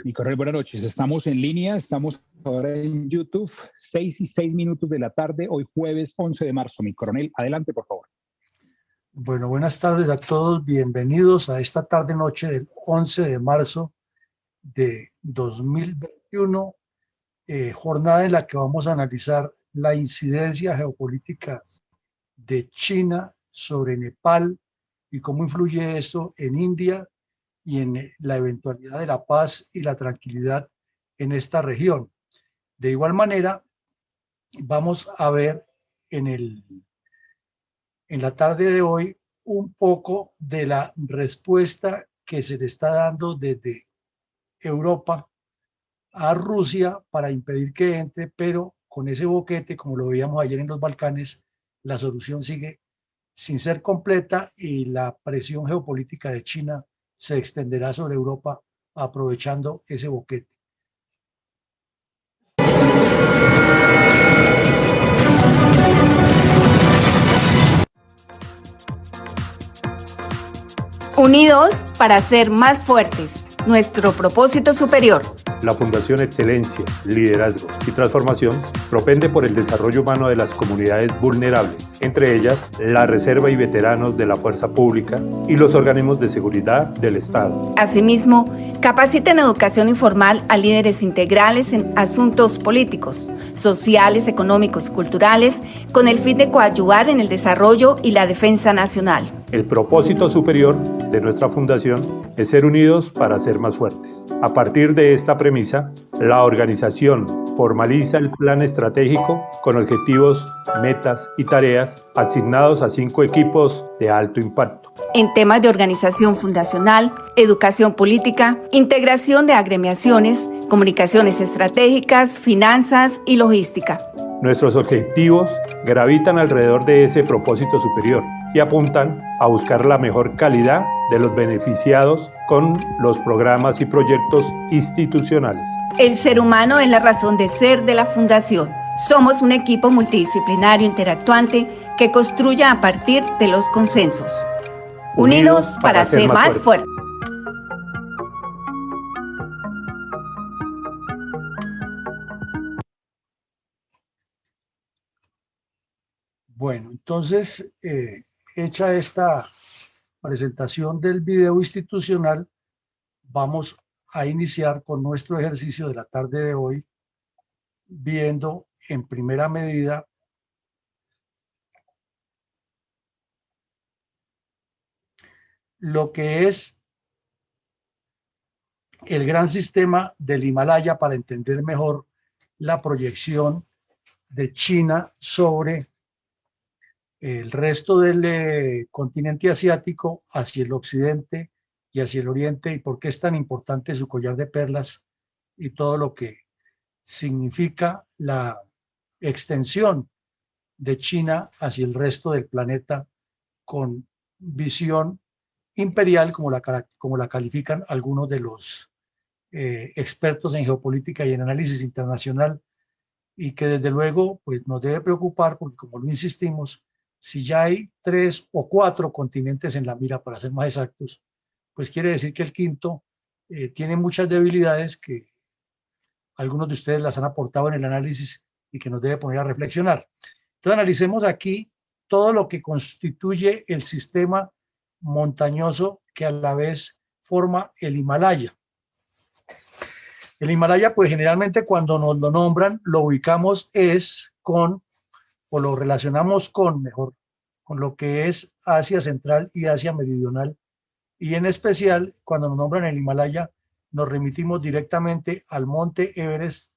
Mi coronel, buenas noches. Estamos en línea, estamos ahora en YouTube, 6:06 de la tarde, hoy jueves 11 de marzo. Mi coronel, adelante, por favor. Bueno, buenas tardes a todos. Bienvenidos a esta tarde-noche del 11 de marzo de 2021, jornada en la que vamos a analizar la incidencia geopolítica de China sobre Nepal y cómo influye esto en India y en la eventualidad de la paz y la tranquilidad en esta región. De igual manera, vamos a ver en la tarde de hoy un poco de la respuesta que se le está dando desde Europa a Rusia para impedir que entre, pero con ese boquete, como lo veíamos ayer en los Balcanes, la solución sigue sin ser completa y la presión geopolítica de China se extenderá sobre Europa aprovechando ese boquete. Unidos para ser más fuertes. Nuestro propósito superior. La Fundación Excelencia, Liderazgo y Transformación propende por el desarrollo humano de las comunidades vulnerables, entre ellas la Reserva y veteranos de la Fuerza Pública y los organismos de seguridad del Estado. Asimismo, capacita en educación informal a líderes integrales en asuntos políticos, sociales, económicos y culturales, con el fin de coadyuvar en el desarrollo y la defensa nacional. El propósito superior de nuestra fundación es ser unidos para ser más fuertes. A partir de esta premisa, la organización formaliza el plan estratégico con objetivos, metas y tareas asignados a 5 equipos de alto impacto. En temas de organización fundacional, educación política, integración de agremiaciones, comunicaciones estratégicas, finanzas y logística. Nuestros objetivos gravitan alrededor de ese propósito superior y apuntan a buscar la mejor calidad de los beneficiados con los programas y proyectos institucionales. El ser humano es la razón de ser de la Fundación. Somos un equipo multidisciplinario interactuante que construye a partir de los consensos. Unidos para ser más fuertes. Bueno, entonces, hecha esta presentación del video institucional, vamos a iniciar con nuestro ejercicio de la tarde de hoy, viendo en primera medida lo que es el gran sistema del Himalaya para entender mejor la proyección de China sobre el resto del continente asiático hacia el occidente y hacia el oriente, y por qué es tan importante su collar de perlas y todo lo que significa la extensión de China hacia el resto del planeta con visión imperial, como la califican algunos de los expertos en geopolítica y en análisis internacional, y que desde luego pues, nos debe preocupar porque, como lo insistimos, si ya hay 3 o 4 continentes en la mira, para ser más exactos, pues quiere decir que el quinto tiene muchas debilidades que algunos de ustedes las han aportado en el análisis y que nos debe poner a reflexionar. Entonces analicemos aquí todo lo que constituye el sistema montañoso que a la vez forma el Himalaya. El Himalaya, pues generalmente cuando nos lo nombran, lo ubicamos o lo relacionamos con lo que es Asia Central y Asia Meridional. Y en especial, cuando nos nombran el Himalaya, nos remitimos directamente al monte Everest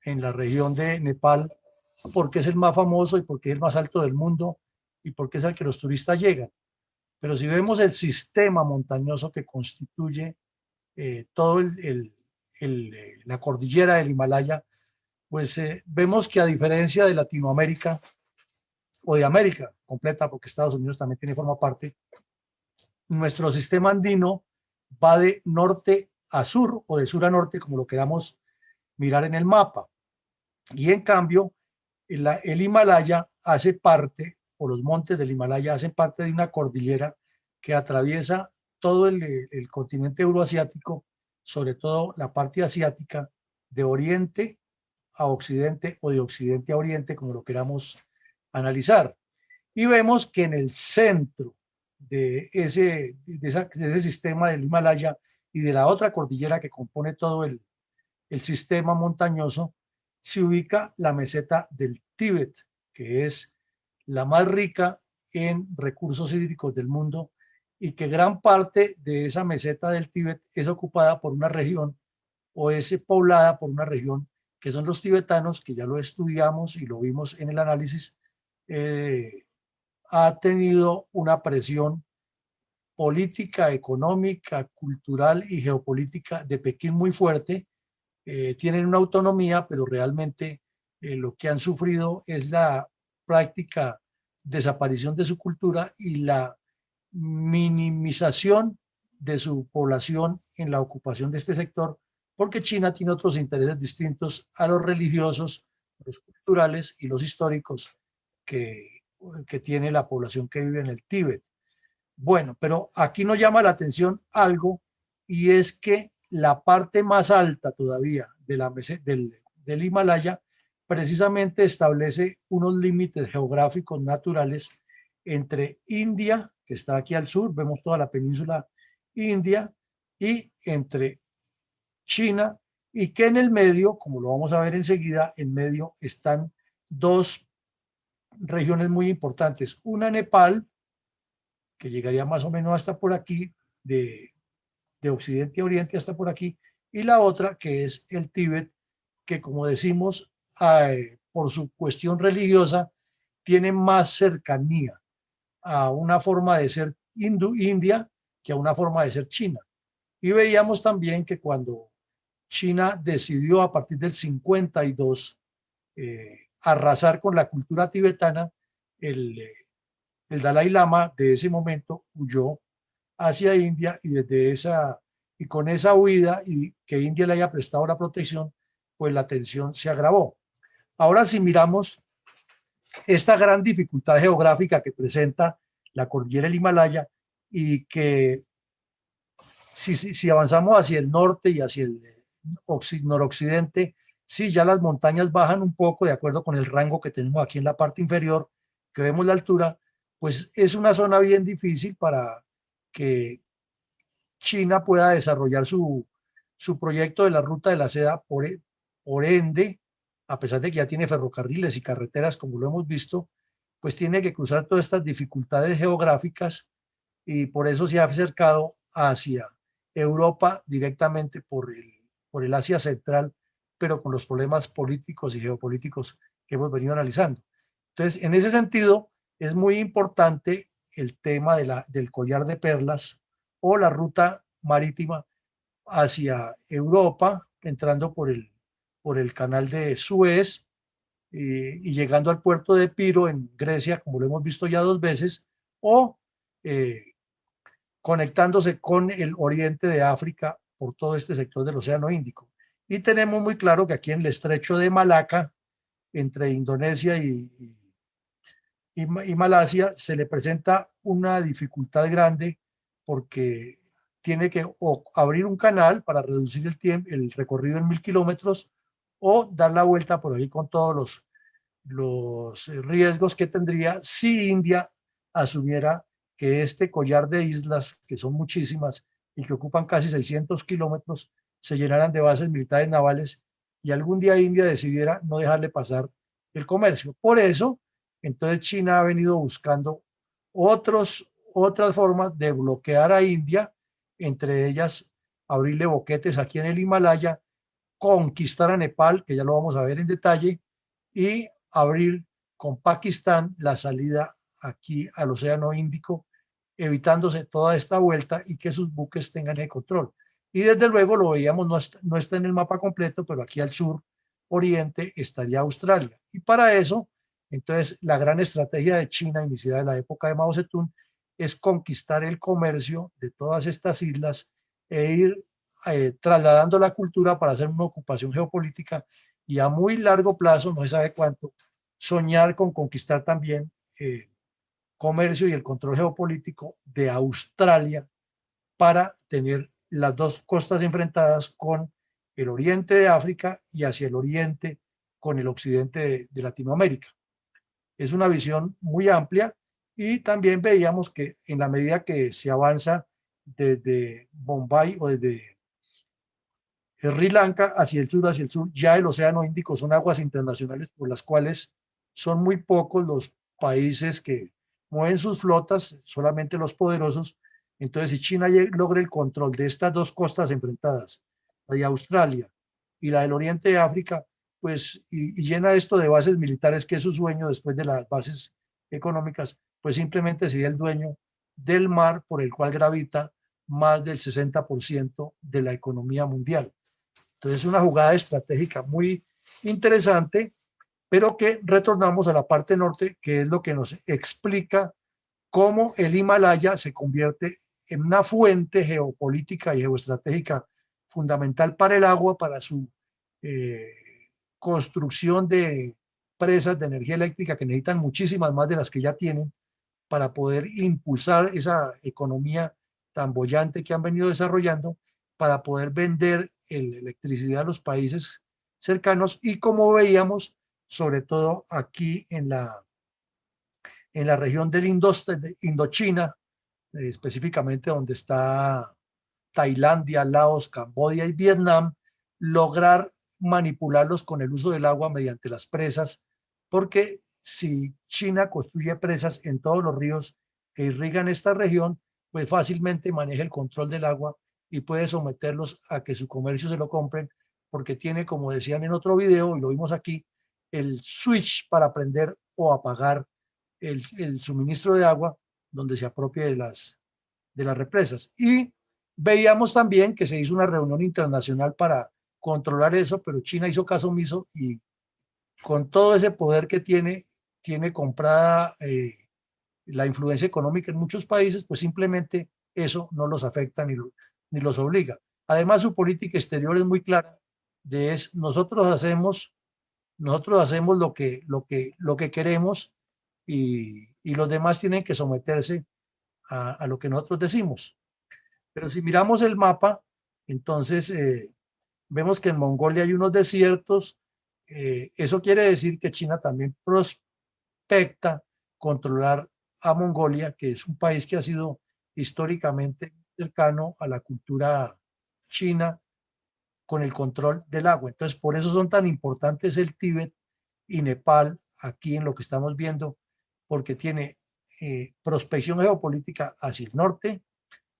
en la región de Nepal, porque es el más famoso y porque es el más alto del mundo y porque es al que los turistas llegan. Pero si vemos el sistema montañoso que constituye todo la cordillera del Himalaya, pues vemos que, a diferencia de Latinoamérica o de América completa, porque Estados Unidos también forma parte, nuestro sistema andino va de norte a sur o de sur a norte, como lo queramos mirar en el mapa. Y en cambio, el Himalaya hace parte, o los montes del Himalaya hacen parte de una cordillera que atraviesa todo el continente euroasiático sobre todo la parte asiática, de oriente a occidente o de occidente a oriente, como lo queramos analizar. Y vemos que en el centro de ese sistema del Himalaya y de la otra cordillera que compone todo el sistema montañoso, se ubica la meseta del Tíbet, que es la más rica en recursos hídricos del mundo y que gran parte de esa meseta del Tíbet es ocupada por una región o es poblada por una región que son los tibetanos, que ya lo estudiamos y lo vimos en el análisis, ha tenido una presión política, económica, cultural y geopolítica de Pekín muy fuerte. Tienen una autonomía, pero realmente lo que han sufrido es la práctica desaparición de su cultura y la minimización de su población en la ocupación de este sector, porque China tiene otros intereses distintos a los religiosos, los culturales y los históricos que tiene la población que vive en el Tíbet. Bueno, pero aquí nos llama la atención algo, y es que la parte más alta todavía de del Himalaya precisamente establece unos límites geográficos naturales entre India, que está aquí al sur, vemos toda la península india, y entre China, y que en el medio, como lo vamos a ver enseguida, en medio están dos regiones muy importantes. Una, Nepal, que llegaría más o menos hasta por aquí, de occidente a oriente hasta por aquí, y la otra que es el Tíbet, que como decimos, por su cuestión religiosa, tiene más cercanía a una forma de ser India que a una forma de ser China. Y veíamos también que cuando China decidió a partir del 52 arrasar con la cultura tibetana, el Dalai Lama de ese momento huyó hacia India, y y con esa huida y que India le haya prestado la protección, pues la tensión se agravó. Ahora, si miramos esta gran dificultad geográfica que presenta la cordillera del Himalaya, y que si avanzamos hacia el norte y hacia el noroccidente, sí, ya las montañas bajan un poco de acuerdo con el rango que tenemos aquí en la parte inferior, que vemos la altura, pues es una zona bien difícil para que China pueda desarrollar su proyecto de la ruta de la seda. Por ende, a pesar de que ya tiene ferrocarriles y carreteras, como lo hemos visto, pues tiene que cruzar todas estas dificultades geográficas, y por eso se ha acercado hacia Europa directamente por el Asia Central, pero con los problemas políticos y geopolíticos que hemos venido analizando. Entonces, en ese sentido, es muy importante el tema del collar de perlas o la ruta marítima hacia Europa, entrando por el canal de Suez y llegando al puerto de Piro en Grecia, como lo hemos visto ya 2 veces, o conectándose con el oriente de África por todo este sector del Océano Índico. Y tenemos muy claro que aquí en el estrecho de Malaca, entre Indonesia y Malasia, se le presenta una dificultad grande, porque tiene que o abrir un canal para reducir el recorrido en 1000 kilómetros, o dar la vuelta por ahí con todos los riesgos que tendría si India asumiera que este collar de islas, que son muchísimas y que ocupan casi 600 kilómetros, se llenaran de bases militares navales, y algún día India decidiera no dejarle pasar el comercio. Por eso, entonces China ha venido buscando otras formas de bloquear a India, entre ellas abrirle boquetes aquí en el Himalaya, conquistar a Nepal, que ya lo vamos a ver en detalle, y abrir con Pakistán la salida aquí al Océano Índico, evitándose toda esta vuelta y que sus buques tengan el control. Y desde luego lo veíamos, no está en el mapa completo, pero aquí al sur oriente estaría Australia. Y para eso, entonces, la gran estrategia de China, iniciada en la época de Mao Zedong, es conquistar el comercio de todas estas islas e ir trasladando la cultura para hacer una ocupación geopolítica, y a muy largo plazo, no se sabe cuánto, soñar con conquistar también comercio y el control geopolítico de Australia, para tener las dos costas enfrentadas con el oriente de África y hacia el oriente con el occidente de Latinoamérica. Es una visión muy amplia y también veíamos que en la medida que se avanza desde Bombay o desde Sri Lanka hacia el sur, ya el Océano Índico son aguas internacionales por las cuales son muy pocos los países que mueven sus flotas, solamente los poderosos. Entonces, si China logra el control de estas dos costas enfrentadas, la de Australia y la del oriente de África, pues, y llena esto de bases militares, que es su sueño después de las bases económicas, pues simplemente sería el dueño del mar por el cual gravita más del 60% de la economía mundial. Entonces, es una jugada estratégica muy interesante, pero que retornamos a la parte norte, que es lo que nos explica cómo el Himalaya se convierte en una fuente geopolítica y geoestratégica fundamental para el agua, para su construcción de presas de energía eléctrica que necesitan muchísimas más de las que ya tienen para poder impulsar esa economía tan boyante que han venido desarrollando, para poder vender electricidad a los países cercanos y, como veíamos, sobre todo aquí en la región del Indochina, específicamente donde está Tailandia, Laos, Camboya y Vietnam, lograr manipularlos con el uso del agua mediante las presas, porque si China construye presas en todos los ríos que irrigan esta región, pues fácilmente maneja el control del agua y puede someterlos a que su comercio se lo compren, porque tiene, como decían en otro video, y lo vimos aquí, el switch para prender o apagar el suministro de agua donde se apropie de las represas. Y veíamos también que se hizo una reunión internacional para controlar eso, pero China hizo caso omiso y con todo ese poder que tiene comprada la influencia económica en muchos países, pues simplemente eso no los afecta ni los obliga. Además, su política exterior es muy clara, nosotros hacemos lo que queremos y los demás tienen que someterse a lo que nosotros decimos. Pero si miramos el mapa, entonces vemos que en Mongolia hay unos desiertos. Eso quiere decir que China también prospecta controlar a Mongolia, que es un país que ha sido históricamente cercano a la cultura china con el control del agua. Entonces, por eso son tan importantes el Tíbet y Nepal aquí en lo que estamos viendo, porque tiene prospección geopolítica hacia el norte,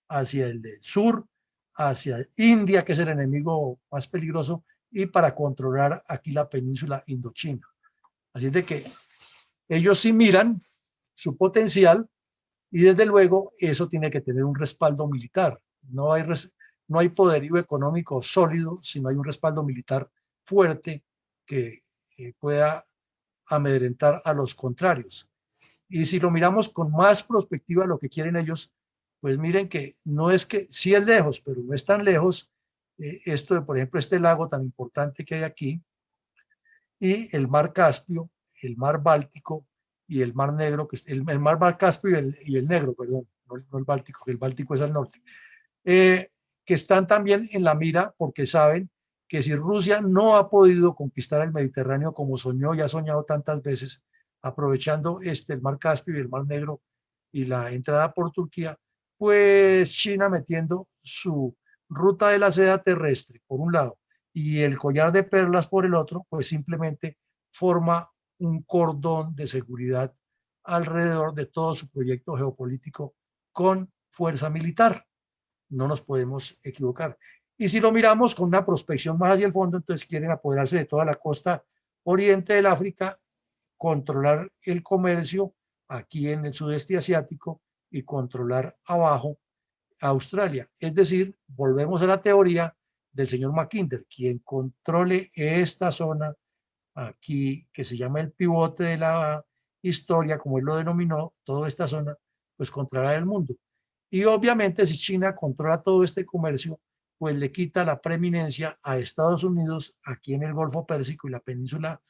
hacia el sur, hacia India, que es el enemigo más peligroso, y para controlar aquí la península Indochina. Así es de que ellos sí miran su potencial y desde luego eso tiene que tener un respaldo militar. No hay poderío económico sólido si no hay un respaldo militar fuerte que pueda amedrentar a los contrarios. Y si lo miramos con más perspectiva, lo que quieren ellos, pues miren que no es que, sí es lejos, pero no es tan lejos esto de, por ejemplo, este lago tan importante que hay aquí, y el mar Caspio, el mar Báltico y el mar Negro, que el mar Caspio y el Negro, perdón, no el Báltico, que el Báltico es al norte, que están también en la mira porque saben que si Rusia no ha podido conquistar el Mediterráneo como soñó y ha soñado tantas veces, aprovechando el mar Caspio y el mar Negro y la entrada por Turquía, pues China metiendo su ruta de la seda terrestre por un lado y el collar de perlas por el otro, pues simplemente forma un cordón de seguridad alrededor de todo su proyecto geopolítico con fuerza militar. No nos podemos equivocar. Y si lo miramos con una prospección más hacia el fondo, entonces quieren apoderarse de toda la costa oriente del África, controlar el comercio aquí en el sudeste asiático y controlar abajo Australia. Es decir, volvemos a la teoría del señor Mackinder, quien controle esta zona aquí, que se llama el pivote de la historia, como él lo denominó, toda esta zona, pues controlará el mundo. Y obviamente si China controla todo este comercio, pues le quita la preeminencia a Estados Unidos aquí en el Golfo Pérsico y la península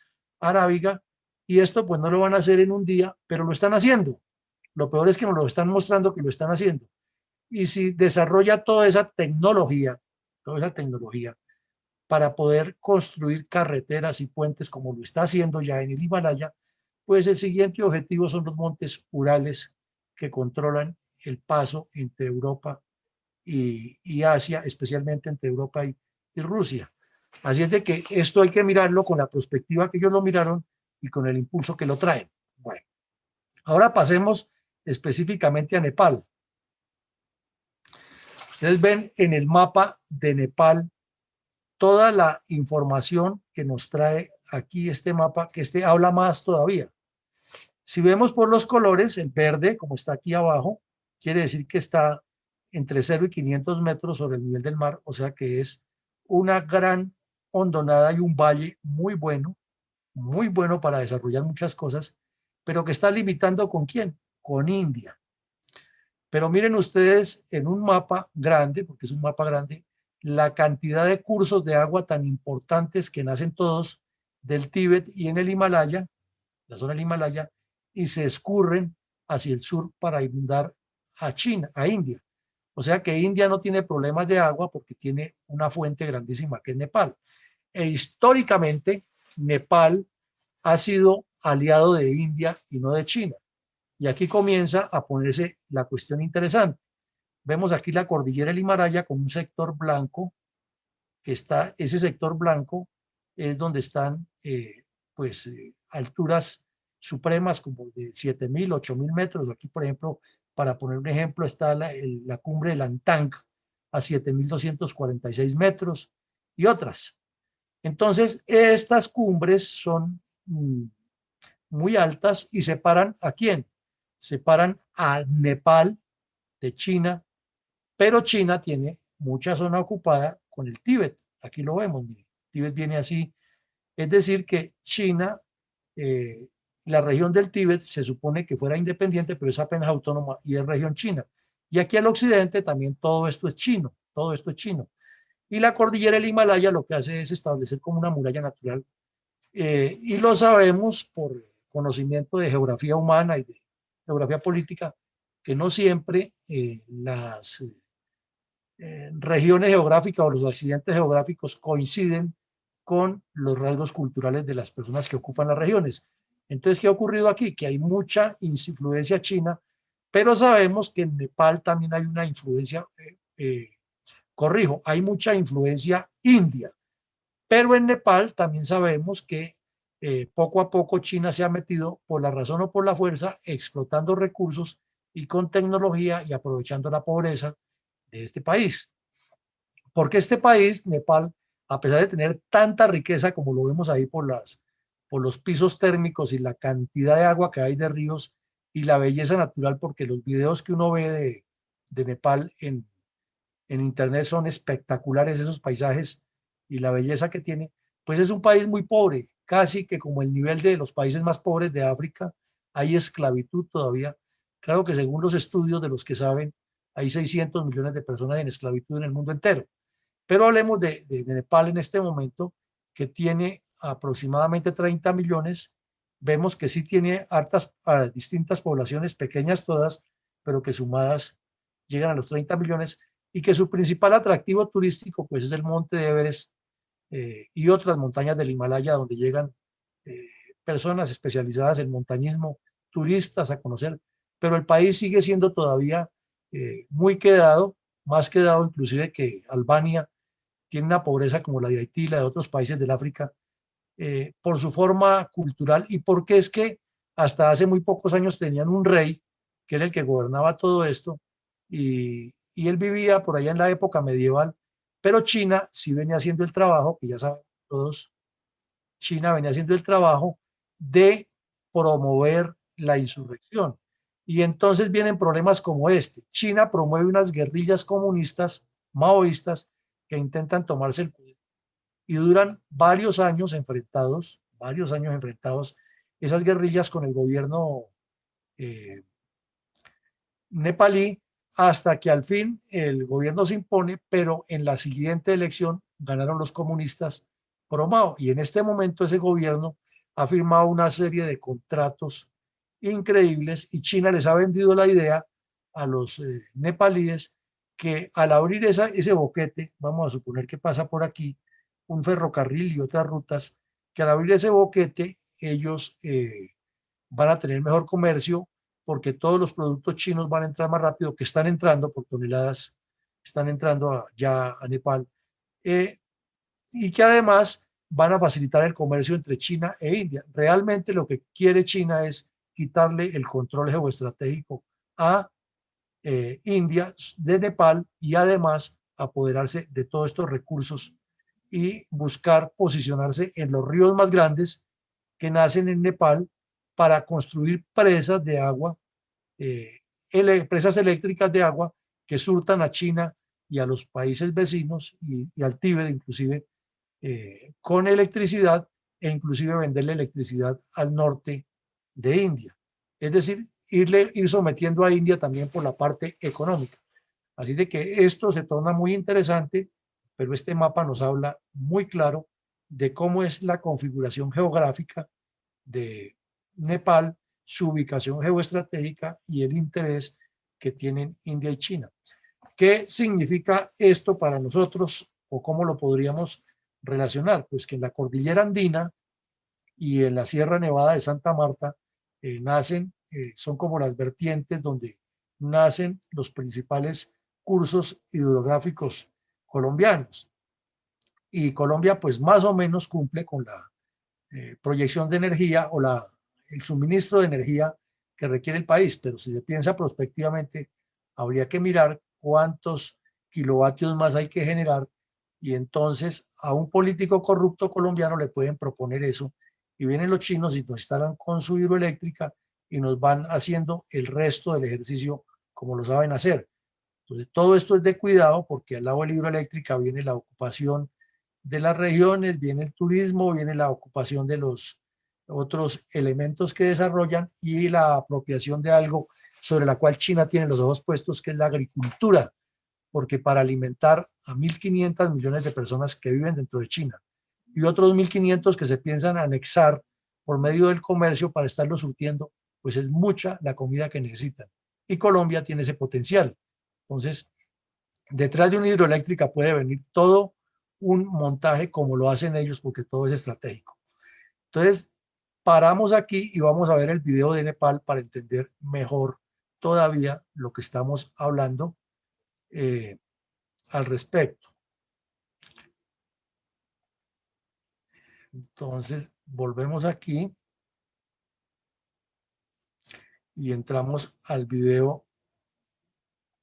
arábiga, y esto pues no lo van a hacer en un día, pero lo están haciendo. Lo peor es que nos lo están mostrando que lo están haciendo. y si desarrolla toda esa tecnología para poder construir carreteras y puentes como lo está haciendo ya en el Himalaya, pues el siguiente objetivo son los montes Urales que controlan el paso entre Europa y Asia, especialmente entre Europa y Rusia. Así es de que esto hay que mirarlo con la perspectiva que ellos lo miraron y con el impulso que lo traen. Bueno, ahora pasemos específicamente a Nepal. Ustedes ven en el mapa de Nepal toda la información que nos trae aquí este mapa, que este habla más todavía. Si vemos por los colores, el verde, como está aquí abajo, quiere decir que está entre 0 y 500 metros sobre el nivel del mar, o sea que es una gran hondonada y un valle muy bueno para desarrollar muchas cosas, pero que está limitando ¿con quién? Con India. Pero miren ustedes en un mapa grande, porque es un mapa grande, la cantidad de cursos de agua tan importantes que nacen todos del Tíbet y en el Himalaya, la zona del Himalaya, y se escurren hacia el sur para inundar a China, a India. O sea que India no tiene problemas de agua porque tiene una fuente grandísima que es Nepal. E históricamente Nepal ha sido aliado de India y no de China. Y aquí comienza a ponerse la cuestión interesante. Vemos aquí la cordillera del Himalaya con un sector blanco, que está, ese sector blanco es donde están alturas supremas como de 7.000, 8.000 metros. Aquí, por ejemplo, para poner un ejemplo, está la cumbre de Lantang a 7.246 metros y otras. Entonces, estas cumbres son muy altas y separan ¿a quién? Separan a Nepal de China, pero China tiene mucha zona ocupada con el Tíbet. Aquí lo vemos, miren, Tíbet viene así. Es decir, que China, la región del Tíbet se supone que fuera independiente, pero es apenas autónoma y es región china. Y aquí al occidente también todo esto es chino, todo esto es chino. Y la cordillera del Himalaya lo que hace es establecer como una muralla natural. Y lo sabemos por conocimiento de geografía humana y de geografía política, que no siempre las regiones geográficas o los accidentes geográficos coinciden con los rasgos culturales de las personas que ocupan las regiones. Entonces, ¿qué ha ocurrido aquí? Que hay mucha influencia china, pero sabemos que en Nepal también hay una influencia, corrijo, hay mucha influencia india, pero en Nepal también sabemos que poco a poco China se ha metido por la razón o por la fuerza, explotando recursos y con tecnología y aprovechando la pobreza de este país. Porque este país, Nepal, a pesar de tener tanta riqueza como lo vemos ahí por los pisos térmicos y la cantidad de agua que hay de ríos y la belleza natural, porque los videos que uno ve de Nepal en internet son espectaculares, esos paisajes y la belleza que tiene, pues es un país muy pobre, casi que como el nivel de los países más pobres de África. Hay esclavitud todavía. Claro que según los estudios de los que saben, hay 600 millones de personas en esclavitud en el mundo entero. Pero hablemos de Nepal en este momento, que tiene aproximadamente 30 millones. Vemos que sí tiene distintas poblaciones, pequeñas todas, pero que sumadas llegan a los 30 millones, y que su principal atractivo turístico pues es el monte de Everest y otras montañas del Himalaya, donde llegan personas especializadas en montañismo, turistas a conocer, pero el país sigue siendo todavía muy quedado, más quedado inclusive que Albania. Tiene una pobreza como la de Haití, la de otros países del África, por su forma cultural y porque es que hasta hace muy pocos años tenían un rey que era el que gobernaba todo esto y él vivía por allá en la época medieval, pero China sí venía haciendo el trabajo, que ya saben todos, China venía haciendo el trabajo de promover la insurrección. Y entonces vienen problemas como este. China promueve unas guerrillas comunistas, maoístas, que intentan tomarse el poder y duran varios años enfrentados, esas guerrillas con el gobierno nepalí, hasta que al fin el gobierno se impone, pero en la siguiente elección ganaron los comunistas pro Mao, y en este momento ese gobierno ha firmado una serie de contratos increíbles y China les ha vendido la idea a los nepalíes que al abrir ese boquete, vamos a suponer que pasa por aquí un ferrocarril y otras rutas, que al abrir ese boquete ellos van a tener mejor comercio porque todos los productos chinos van a entrar más rápido, que están entrando por toneladas, están entrando ya a Nepal, y que además van a facilitar el comercio entre China e India. Realmente lo que quiere China es quitarle el control geoestratégico a India de Nepal y además apoderarse de todos estos recursos y buscar posicionarse en los ríos más grandes que nacen en Nepal para construir presas de agua, presas eléctricas de agua que surtan a China y a los países vecinos y al Tíbet inclusive con electricidad e inclusive venderle electricidad al norte de India. Es decir, ir sometiendo a India también por la parte económica. Así de que esto se torna muy interesante, pero este mapa nos habla muy claro de cómo es la configuración geográfica de Nepal, su ubicación geoestratégica y el interés que tienen India y China. ¿Qué significa esto para nosotros o cómo lo podríamos relacionar? Pues que en la cordillera andina y en la Sierra Nevada de Santa Marta son como las vertientes donde nacen los principales cursos hidrográficos colombianos. Y Colombia pues más o menos cumple con la proyección de energía o el suministro de energía que requiere el país, pero si se piensa prospectivamente, habría que mirar cuántos kilovatios más hay que generar y entonces a un político corrupto colombiano le pueden proponer eso y vienen los chinos y nos instalan con su hidroeléctrica y nos van haciendo el resto del ejercicio como lo saben hacer. Entonces todo esto es de cuidado porque al lado de la hidroeléctrica viene la ocupación de las regiones, viene el turismo, viene la ocupación de los otros elementos que desarrollan y la apropiación de algo sobre la cual China tiene los ojos puestos, que es la agricultura, porque para alimentar a 1.500 millones de personas que viven dentro de China y otros 1.500 que se piensan anexar por medio del comercio para estarlo surtiendo, pues es mucha la comida que necesitan. Y Colombia tiene ese potencial. Entonces, detrás de una hidroeléctrica puede venir todo un montaje como lo hacen ellos porque todo es estratégico. Entonces, paramos aquí y vamos a ver el video de Nepal para entender mejor todavía lo que estamos hablando al respecto. Entonces, volvemos aquí y entramos al video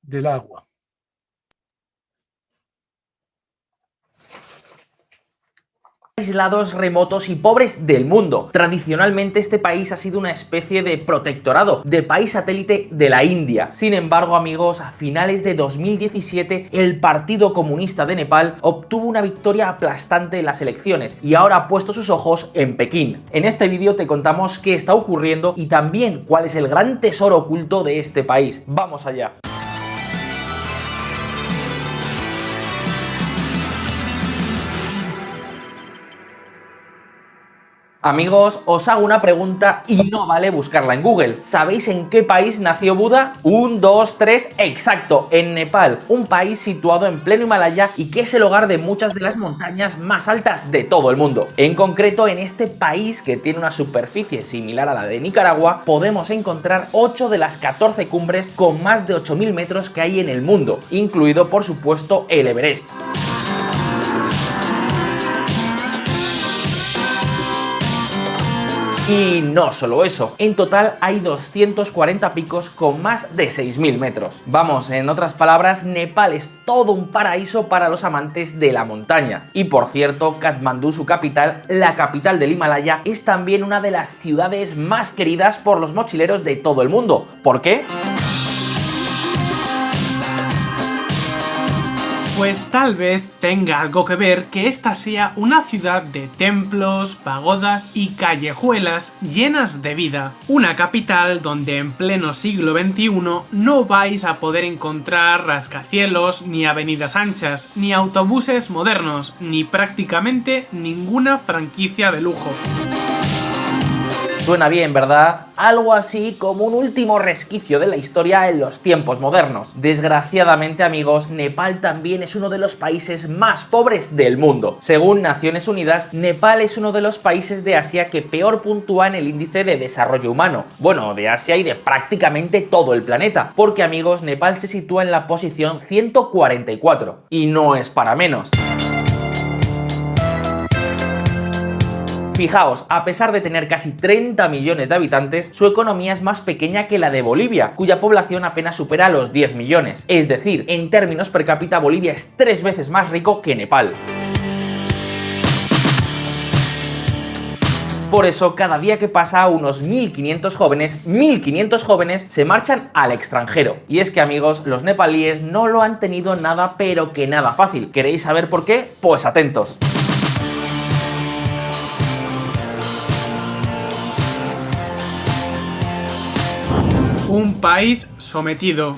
del agua. Aislados, remotos y pobres del mundo. Tradicionalmente este país ha sido una especie de protectorado, de país satélite de la India. Sin embargo, amigos, a finales de 2017 el Partido Comunista de Nepal obtuvo una victoria aplastante en las elecciones y ahora ha puesto sus ojos en Pekín. En este vídeo te contamos qué está ocurriendo y también cuál es el gran tesoro oculto de este país. ¡Vamos allá! Amigos, os hago una pregunta y no vale buscarla en Google. ¿Sabéis en qué país nació Buda? 1, 2, 3, exacto, en Nepal, un país situado en pleno Himalaya y que es el hogar de muchas de las montañas más altas de todo el mundo. En concreto, en este país, que tiene una superficie similar a la de Nicaragua, podemos encontrar 8 de las 14 cumbres con más de 8.000 metros que hay en el mundo, incluido por supuesto el Everest. Y no solo eso, en total hay 240 picos con más de 6.000 metros. Vamos, en otras palabras, Nepal es todo un paraíso para los amantes de la montaña. Y por cierto, Katmandú, su capital, la capital del Himalaya, es también una de las ciudades más queridas por los mochileros de todo el mundo. ¿Por qué? Pues tal vez tenga algo que ver que esta sea una ciudad de templos, pagodas y callejuelas llenas de vida. Una capital donde en pleno siglo XXI no vais a poder encontrar rascacielos, ni avenidas anchas, ni autobuses modernos, ni prácticamente ninguna franquicia de lujo. Suena bien, ¿verdad? Algo así como un último resquicio de la historia en los tiempos modernos. Desgraciadamente, amigos, Nepal también es uno de los países más pobres del mundo. Según Naciones Unidas, Nepal es uno de los países de Asia que peor puntúa en el índice de desarrollo humano. Bueno, de Asia y de prácticamente todo el planeta. Porque, amigos, Nepal se sitúa en la posición 144. Y no es para menos. Fijaos, a pesar de tener casi 30 millones de habitantes, su economía es más pequeña que la de Bolivia, cuya población apenas supera los 10 millones. Es decir, en términos per cápita, Bolivia es 3 veces más rico que Nepal. Por eso, cada día que pasa, unos 1.500 jóvenes se marchan al extranjero. Y es que, amigos, los nepalíes no lo han tenido nada pero que nada fácil. ¿Queréis saber por qué? Pues atentos. Un país sometido.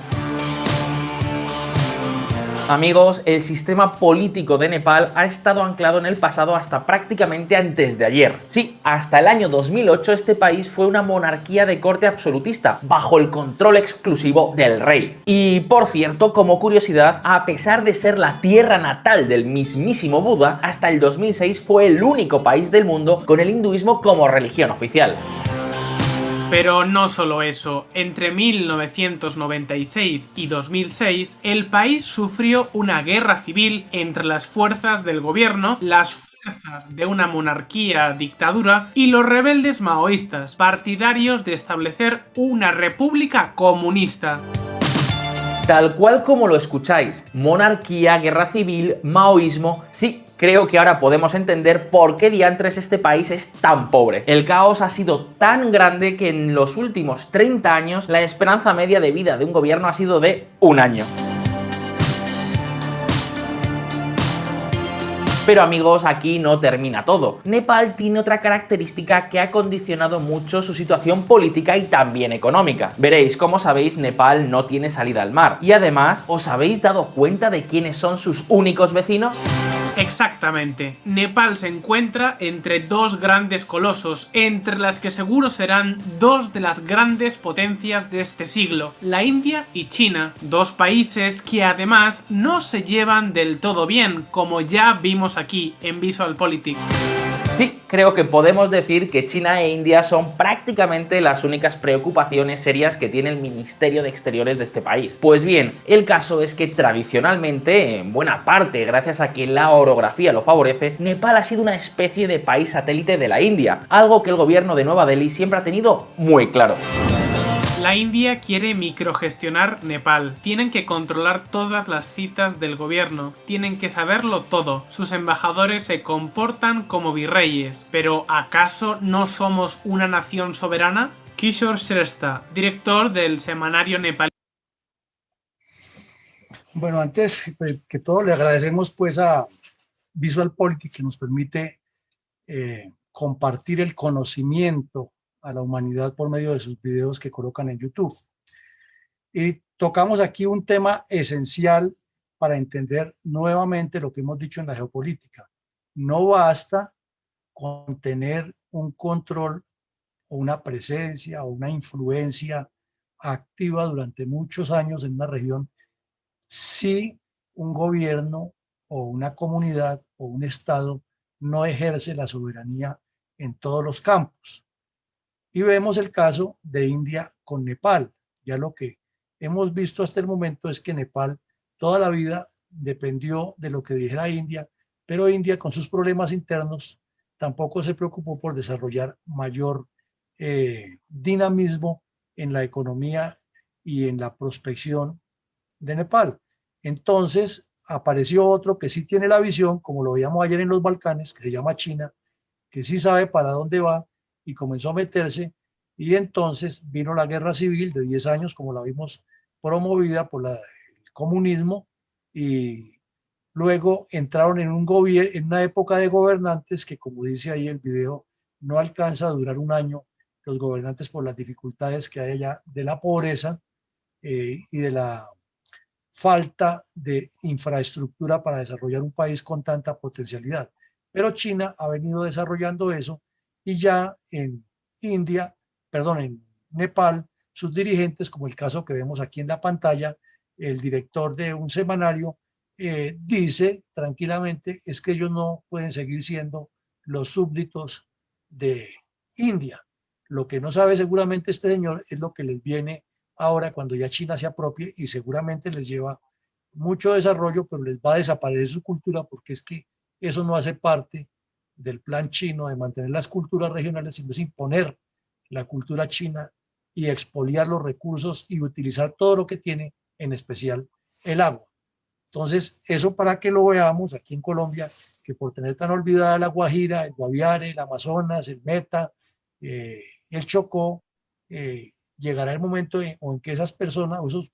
Amigos, el sistema político de Nepal ha estado anclado en el pasado hasta prácticamente antes de ayer. Sí, hasta el año 2008 este país fue una monarquía de corte absolutista, bajo el control exclusivo del rey. Y por cierto, como curiosidad, a pesar de ser la tierra natal del mismísimo Buda, hasta el 2006 fue el único país del mundo con el hinduismo como religión oficial. Pero no solo eso, entre 1996 y 2006 el país sufrió una guerra civil entre las fuerzas del gobierno, las fuerzas de una monarquía dictadura y los rebeldes maoístas, partidarios de establecer una república comunista. Tal cual como lo escucháis, monarquía, guerra civil, maoísmo, sí. Creo que ahora podemos entender por qué diantres este país es tan pobre. El caos ha sido tan grande que en los últimos 30 años la esperanza media de vida de un gobierno ha sido de 1 año. Pero amigos, aquí no termina todo. Nepal tiene otra característica que ha condicionado mucho su situación política y también económica. Veréis, como sabéis, Nepal no tiene salida al mar. Y además, ¿os habéis dado cuenta de quiénes son sus únicos vecinos? Exactamente. Nepal se encuentra entre dos grandes colosos, entre las que seguro serán dos de las grandes potencias de este siglo, la India y China. Dos países que además no se llevan del todo bien, como ya vimos aquí en VisualPolitik. Sí, creo que podemos decir que China e India son prácticamente las únicas preocupaciones serias que tiene el Ministerio de Exteriores de este país. Pues bien, el caso es que tradicionalmente, en buena parte gracias a que la orografía lo favorece, Nepal ha sido una especie de país satélite de la India, algo que el gobierno de Nueva Delhi siempre ha tenido muy claro. La India quiere microgestionar Nepal. Tienen que controlar todas las citas del gobierno. Tienen que saberlo todo. Sus embajadores se comportan como virreyes. ¿Pero acaso no somos una nación soberana? Kishore Shrestha, director del semanario nepalí. Bueno, antes que todo le agradecemos pues a VisualPolitik que nos permite compartir el conocimiento a la humanidad por medio de sus videos que colocan en YouTube. Y tocamos aquí un tema esencial para entender nuevamente lo que hemos dicho en la geopolítica. No basta con tener un control o una presencia o una influencia activa durante muchos años en una región si un gobierno o una comunidad o un estado no ejerce la soberanía en todos los campos. Y vemos el caso de India con Nepal. Ya lo que hemos visto hasta el momento es que Nepal toda la vida dependió de lo que dijera India, pero India con sus problemas internos tampoco se preocupó por desarrollar mayor dinamismo en la economía y en la prospección de Nepal. Entonces apareció otro que sí tiene la visión, como lo veíamos ayer en los Balcanes, que se llama China, que sí sabe para dónde va, y comenzó a meterse, y entonces vino la guerra civil de 10 años, como la vimos promovida por el comunismo, y luego entraron en en una época de gobernantes que, como dice ahí el video, no alcanza a durar 1 año los gobernantes por las dificultades que hay allá de la pobreza y de la falta de infraestructura para desarrollar un país con tanta potencialidad. Pero China ha venido desarrollando eso y ya en India, perdón, en Nepal, sus dirigentes, como el caso que vemos aquí en la pantalla, el director de un semanario dice tranquilamente es que ellos no pueden seguir siendo los súbditos de India. Lo que no sabe seguramente este señor es lo que les viene ahora cuando ya China se apropie y seguramente les lleva mucho desarrollo, pero les va a desaparecer su cultura porque es que eso no hace parte del plan chino de mantener las culturas regionales, sino es imponer la cultura china y expoliar los recursos y utilizar todo lo que tiene, en especial el agua. Entonces, eso para que lo veamos aquí en Colombia, que por tener tan olvidada la Guajira, el Guaviare, el Amazonas, el Meta, el Chocó, llegará el momento en que esas personas o esos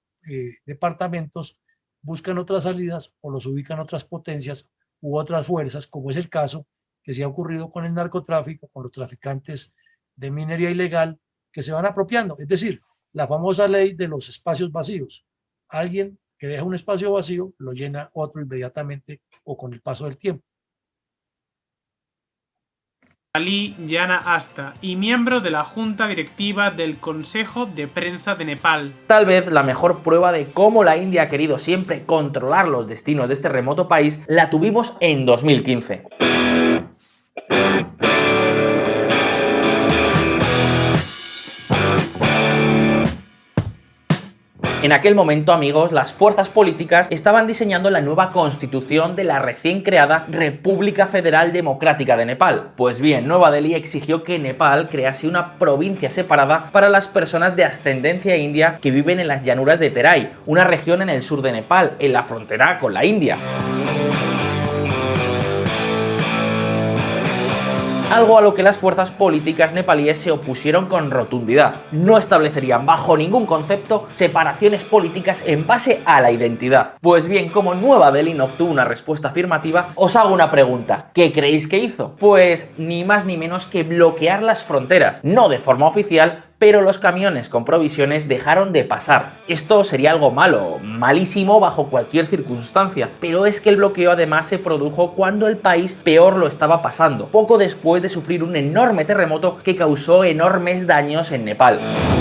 departamentos buscan otras salidas o los ubican otras potencias u otras fuerzas, como es el caso que se ha ocurrido con el narcotráfico, con los traficantes de minería ilegal, que se van apropiando. Es decir, la famosa ley de los espacios vacíos. Alguien que deja un espacio vacío lo llena otro inmediatamente o con el paso del tiempo. Ali Yana Asta y miembro de la junta directiva del Consejo de Prensa de Nepal. Tal vez la mejor prueba de cómo la India ha querido siempre controlar los destinos de este remoto país la tuvimos en 2015. En aquel momento, amigos, las fuerzas políticas estaban diseñando la nueva constitución de la recién creada República Federal Democrática de Nepal. Pues bien, Nueva Delhi exigió que Nepal crease una provincia separada para las personas de ascendencia india que viven en las llanuras de Terai, una región en el sur de Nepal, en la frontera con la India. Algo a lo que las fuerzas políticas nepalíes se opusieron con rotundidad. No establecerían bajo ningún concepto separaciones políticas en base a la identidad. Pues bien, como Nueva Delhi no obtuvo una respuesta afirmativa, os hago una pregunta. ¿Qué creéis que hizo? Pues ni más ni menos que bloquear las fronteras, no de forma oficial, pero los camiones con provisiones dejaron de pasar. Esto sería algo malo, malísimo bajo cualquier circunstancia, pero es que el bloqueo además se produjo cuando el país peor lo estaba pasando, poco después de sufrir un enorme terremoto que causó enormes daños en Nepal.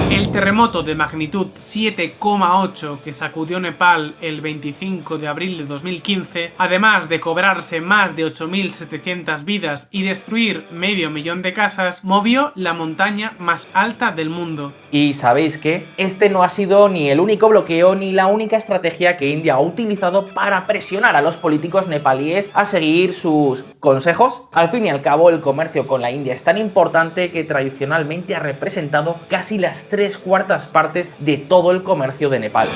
El terremoto de magnitud 7,8 que sacudió Nepal el 25 de abril de 2015, además de cobrarse más de 8.700 vidas y destruir 500.000 de casas, movió la montaña más alta del mundo. Y ¿sabéis qué? Este no ha sido ni el único bloqueo ni la única estrategia que India ha utilizado para presionar a los políticos nepalíes a seguir sus consejos. Al fin y al cabo, el comercio con la India es tan importante que tradicionalmente ha representado casi las 3/4 partes de todo el comercio de Nepal.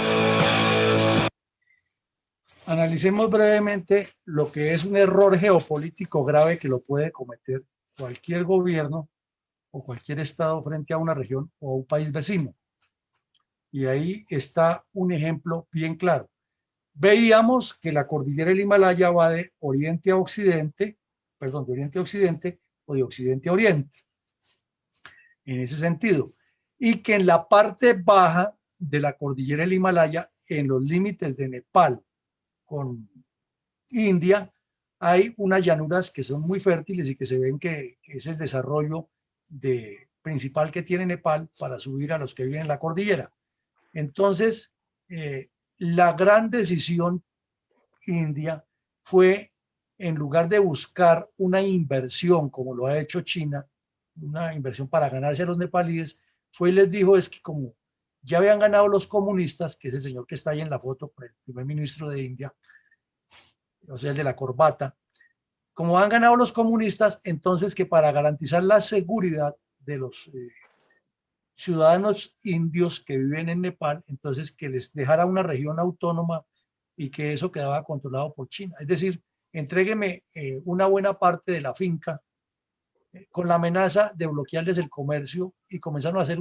Analicemos brevemente lo que es un error geopolítico grave que lo puede cometer cualquier gobierno o cualquier estado frente a una región o a un país vecino. Y ahí está un ejemplo bien claro. Veíamos que la cordillera del Himalaya va de oriente a occidente, perdón, de oriente a occidente o de occidente a oriente, en ese sentido. Y que en la parte baja de la cordillera del Himalaya, en los límites de Nepal con India, hay unas llanuras que son muy fértiles y que se ven que es el desarrollo principal que tiene Nepal para subir a los que viven en la cordillera. Entonces, la gran decisión india fue, en lugar de buscar una inversión como lo ha hecho China, una inversión para ganarse a los nepalíes, fue y les dijo es que como ya habían ganado los comunistas, que es el señor que está ahí en la foto, el primer ministro de India, o sea, el de la corbata, como han ganado los comunistas, entonces que para garantizar la seguridad de los ciudadanos indios que viven en Nepal, entonces que les dejara una región autónoma y que eso quedaba controlado por China. Es decir, entrégueme una buena parte de la finca con la amenaza de bloquearles el comercio y comenzaron a hacer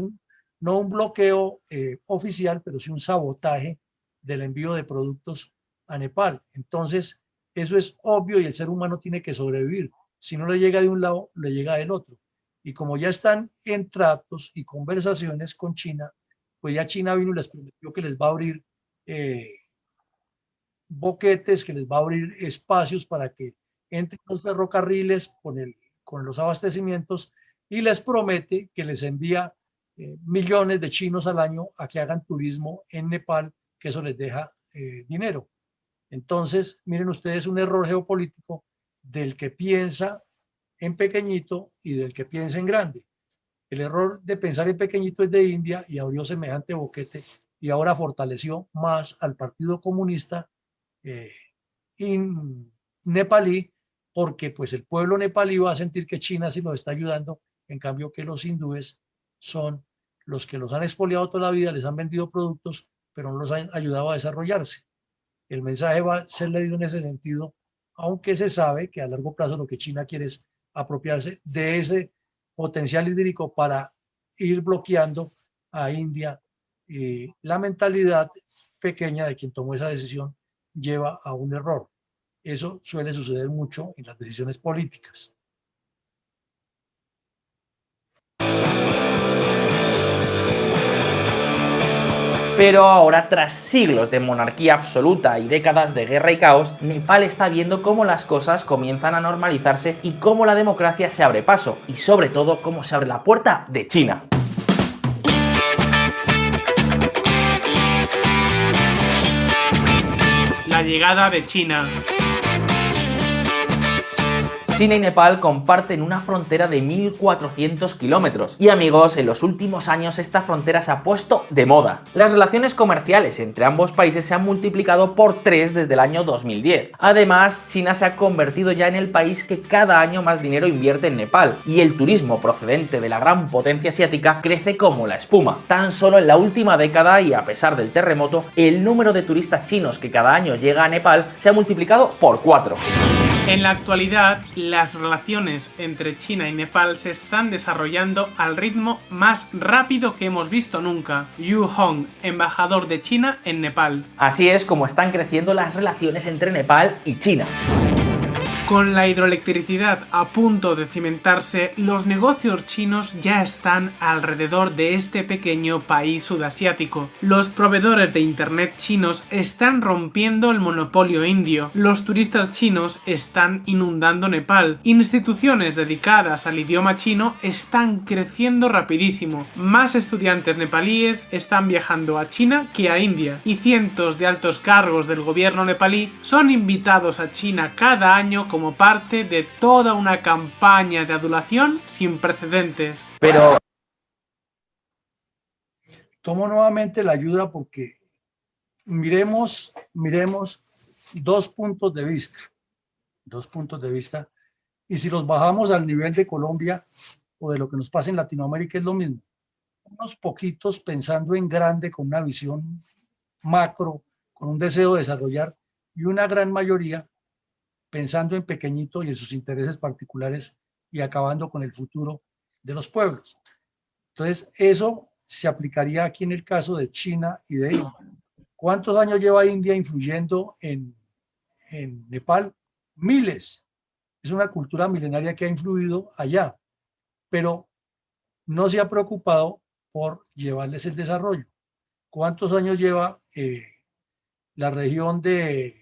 no un bloqueo oficial, pero sí un sabotaje del envío de productos a Nepal. Entonces, eso es obvio y el ser humano tiene que sobrevivir. Si no le llega de un lado, le llega del otro. Y como ya están en tratos y conversaciones con China, pues ya China vino y les prometió que les va a abrir boquetes, que les va a abrir espacios para que entren los ferrocarriles con los abastecimientos y les promete que les envía millones de chinos al año a que hagan turismo en Nepal, que eso les deja dinero. Entonces, miren ustedes, un error geopolítico del que piensa en pequeñito y del que piensa en grande. El error de pensar en pequeñito es de India y abrió semejante boquete y ahora fortaleció más al Partido Comunista nepalí, porque pues el pueblo nepalí va a sentir que China sí los está ayudando, en cambio que los hindúes son los que los han expoliado toda la vida, les han vendido productos, pero no los han ayudado a desarrollarse. El mensaje va a ser leído en ese sentido, aunque se sabe que a largo plazo lo que China quiere es apropiarse de ese potencial hídrico para ir bloqueando a India. La mentalidad pequeña de quien tomó esa decisión lleva a un error. Eso suele suceder mucho en las decisiones políticas. Pero ahora, tras siglos de monarquía absoluta y décadas de guerra y caos, Nepal está viendo cómo las cosas comienzan a normalizarse y cómo la democracia se abre paso, y sobre todo cómo se abre la puerta de China. La llegada de China. China y Nepal comparten una frontera de 1400 kilómetros. Y amigos, en los últimos años esta frontera se ha puesto de moda. Las relaciones comerciales entre ambos países se han multiplicado por 3 desde el año 2010. Además, China se ha convertido ya en el país que cada año más dinero invierte en Nepal, y el turismo procedente de la gran potencia asiática crece como la espuma. Tan solo en la última década, y a pesar del terremoto, el número de turistas chinos que cada año llega a Nepal se ha multiplicado por 4. En la actualidad, las relaciones entre China y Nepal se están desarrollando al ritmo más rápido que hemos visto nunca. Yu Hong, embajador de China en Nepal. Así es como están creciendo las relaciones entre Nepal y China. Con la hidroelectricidad a punto de cimentarse, los negocios chinos ya están alrededor de este pequeño país sudasiático. Los proveedores de internet chinos están rompiendo el monopolio indio. Los turistas chinos están inundando Nepal. Instituciones dedicadas al idioma chino están creciendo rapidísimo. Más estudiantes nepalíes están viajando a China que a India. Y cientos de altos cargos del gobierno nepalí son invitados a China cada año como parte de toda una campaña de adulación sin precedentes. Pero tomo nuevamente la ayuda porque miremos dos puntos de vista, y si los bajamos al nivel de Colombia o de lo que nos pasa en Latinoamérica es lo mismo. Unos poquitos pensando en grande, con una visión macro, con un deseo de desarrollar, y una gran mayoría pensando en pequeñito y en sus intereses particulares y acabando con el futuro de los pueblos. Entonces, eso se aplicaría aquí en el caso de China y de India. ¿Cuántos años lleva India influyendo en Nepal? Miles. Es una cultura milenaria que ha influido allá, pero no se ha preocupado por llevarles el desarrollo. ¿Cuántos años lleva la región de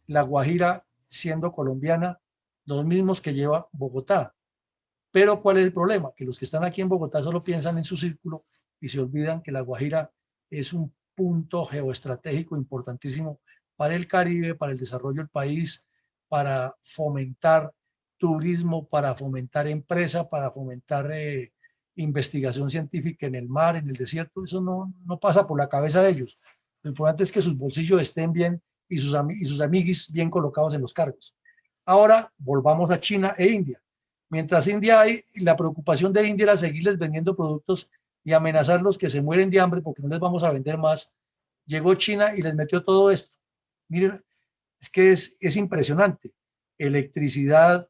La Guajira siendo colombiana? Los mismos que lleva Bogotá. Pero ¿cuál es el problema? Que los que están aquí en Bogotá solo piensan en su círculo y se olvidan que La Guajira es un punto geoestratégico importantísimo para el Caribe, para el desarrollo del país, para fomentar turismo, para fomentar empresa, para fomentar investigación científica en el mar, en el desierto. Eso no pasa por la cabeza de ellos. Lo importante es que sus bolsillos estén bien y sus amiguis bien colocados en los cargos. Ahora volvamos a China e India. Mientras India hay, la preocupación de India era seguirles vendiendo productos y amenazarlos que se mueren de hambre porque no les vamos a vender más. Llegó China y les metió todo esto. Miren, es que es impresionante. Electricidad,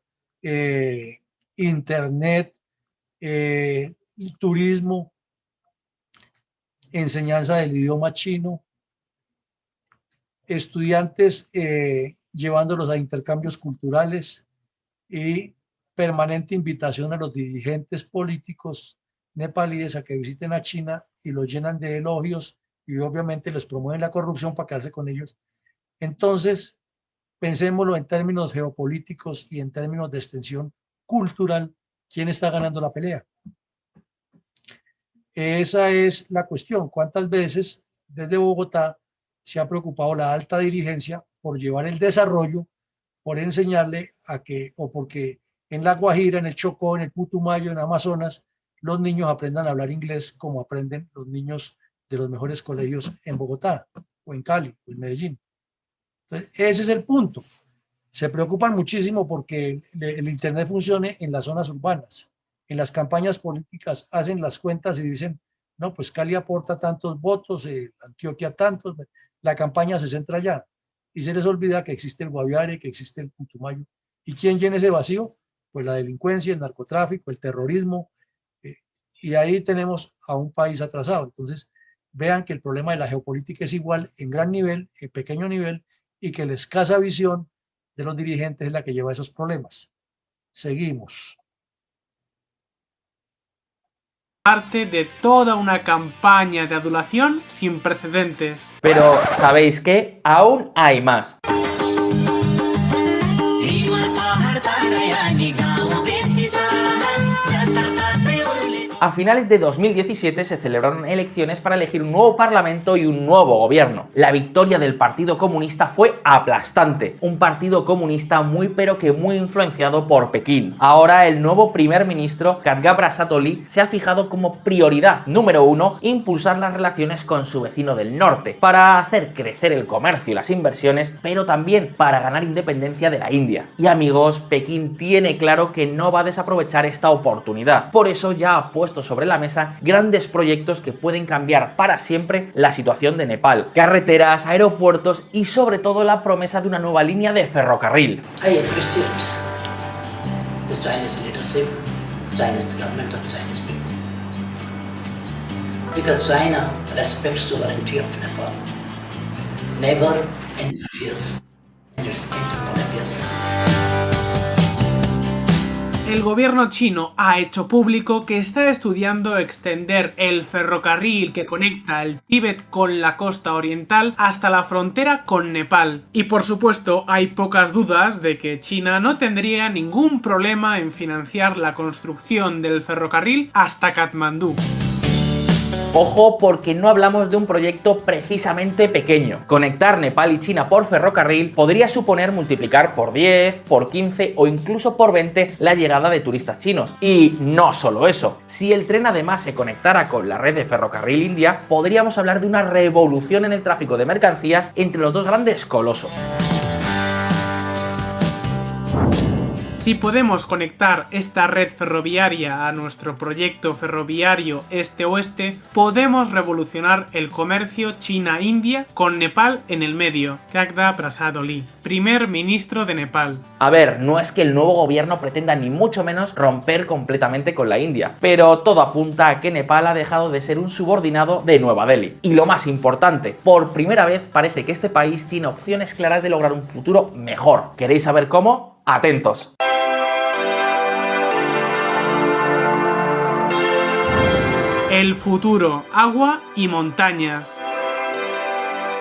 internet, turismo, enseñanza del idioma chino, estudiantes llevándolos a intercambios culturales y permanente invitación a los dirigentes políticos nepalíes a que visiten a China y los llenan de elogios y obviamente les promueven la corrupción para quedarse con ellos. Entonces, pensémoslo en términos geopolíticos y en términos de extensión cultural. ¿Quién está ganando la pelea? Esa es la cuestión. ¿Cuántas veces desde Bogotá se ha preocupado la alta dirigencia por llevar el desarrollo, por enseñarle a que, o porque en La Guajira, en el Chocó, en el Putumayo, en Amazonas, los niños aprendan a hablar inglés como aprenden los niños de los mejores colegios en Bogotá, o en Cali, o en Medellín? Entonces, ese es el punto. Se preocupan muchísimo porque el Internet funcione en las zonas urbanas. En las campañas políticas hacen las cuentas y dicen, no, pues Cali aporta tantos votos, Antioquia tantos, la campaña se centra allá. Y se les olvida que existe el Guaviare, que existe el Putumayo. ¿Y quién llena ese vacío? Pues la delincuencia, el narcotráfico, el terrorismo. Y ahí tenemos a un país atrasado. Entonces, vean que el problema de la geopolítica es igual en gran nivel, en pequeño nivel, y que la escasa visión de los dirigentes es la que lleva a esos problemas. Seguimos. Parte de toda una campaña de adulación sin precedentes. Pero, ¿sabéis qué? Aún hay más. A finales de 2017 se celebraron elecciones para elegir un nuevo parlamento y un nuevo gobierno. La victoria del Partido Comunista fue aplastante. Un partido comunista muy pero que muy influenciado por Pekín. Ahora el nuevo primer ministro, Khadga Prasad-Oli, se ha fijado como prioridad número 1 impulsar las relaciones con su vecino del norte, para hacer crecer el comercio y las inversiones, pero también para ganar independencia de la India. Y amigos, Pekín tiene claro que no va a desaprovechar esta oportunidad. Por eso ya ha puesto sobre la mesa grandes proyectos que pueden cambiar para siempre la situación de Nepal. Carreteras, aeropuertos y sobre todo la promesa de una nueva línea de ferrocarril. I appreciate the Chinese leadership, Chinese government and Chinese people. Because China respects sovereignty of Nepal. Never interferes in its internal affairs. El gobierno chino ha hecho público que está estudiando extender el ferrocarril que conecta el Tíbet con la costa oriental hasta la frontera con Nepal. Y por supuesto, hay pocas dudas de que China no tendría ningún problema en financiar la construcción del ferrocarril hasta Katmandú. Ojo, porque no hablamos de un proyecto precisamente pequeño. Conectar Nepal y China por ferrocarril podría suponer multiplicar por 10, por 15 o incluso por 20 la llegada de turistas chinos. Y no solo eso, si el tren además se conectara con la red de ferrocarril india, podríamos hablar de una revolución en el tráfico de mercancías entre los dos grandes colosos. Si podemos conectar esta red ferroviaria a nuestro proyecto ferroviario este-oeste, podemos revolucionar el comercio China-India con Nepal en el medio. Khadga Prasad-Oli, primer ministro de Nepal. A ver, no es que el nuevo gobierno pretenda ni mucho menos romper completamente con la India, pero todo apunta a que Nepal ha dejado de ser un subordinado de Nueva Delhi. Y lo más importante, por primera vez parece que este país tiene opciones claras de lograr un futuro mejor. ¿Queréis saber cómo? Atentos. El futuro, agua y montañas.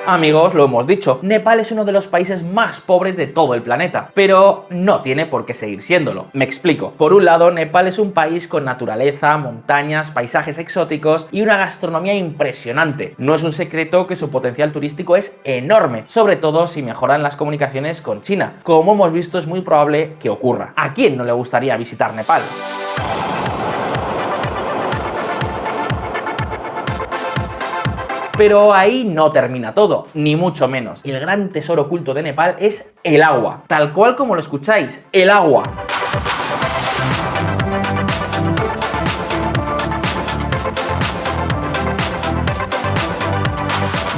Amigos, lo hemos dicho, Nepal es uno de los países más pobres de todo el planeta, pero no tiene por qué seguir siéndolo. Me explico. Por un lado, Nepal es un país con naturaleza, montañas, paisajes exóticos y una gastronomía impresionante. No es un secreto que su potencial turístico es enorme, sobre todo si mejoran las comunicaciones con China. Como hemos visto, es muy probable que ocurra. ¿A quién no le gustaría visitar Nepal? Pero ahí no termina todo, ni mucho menos. El gran tesoro oculto de Nepal es el agua, tal cual como lo escucháis, el agua.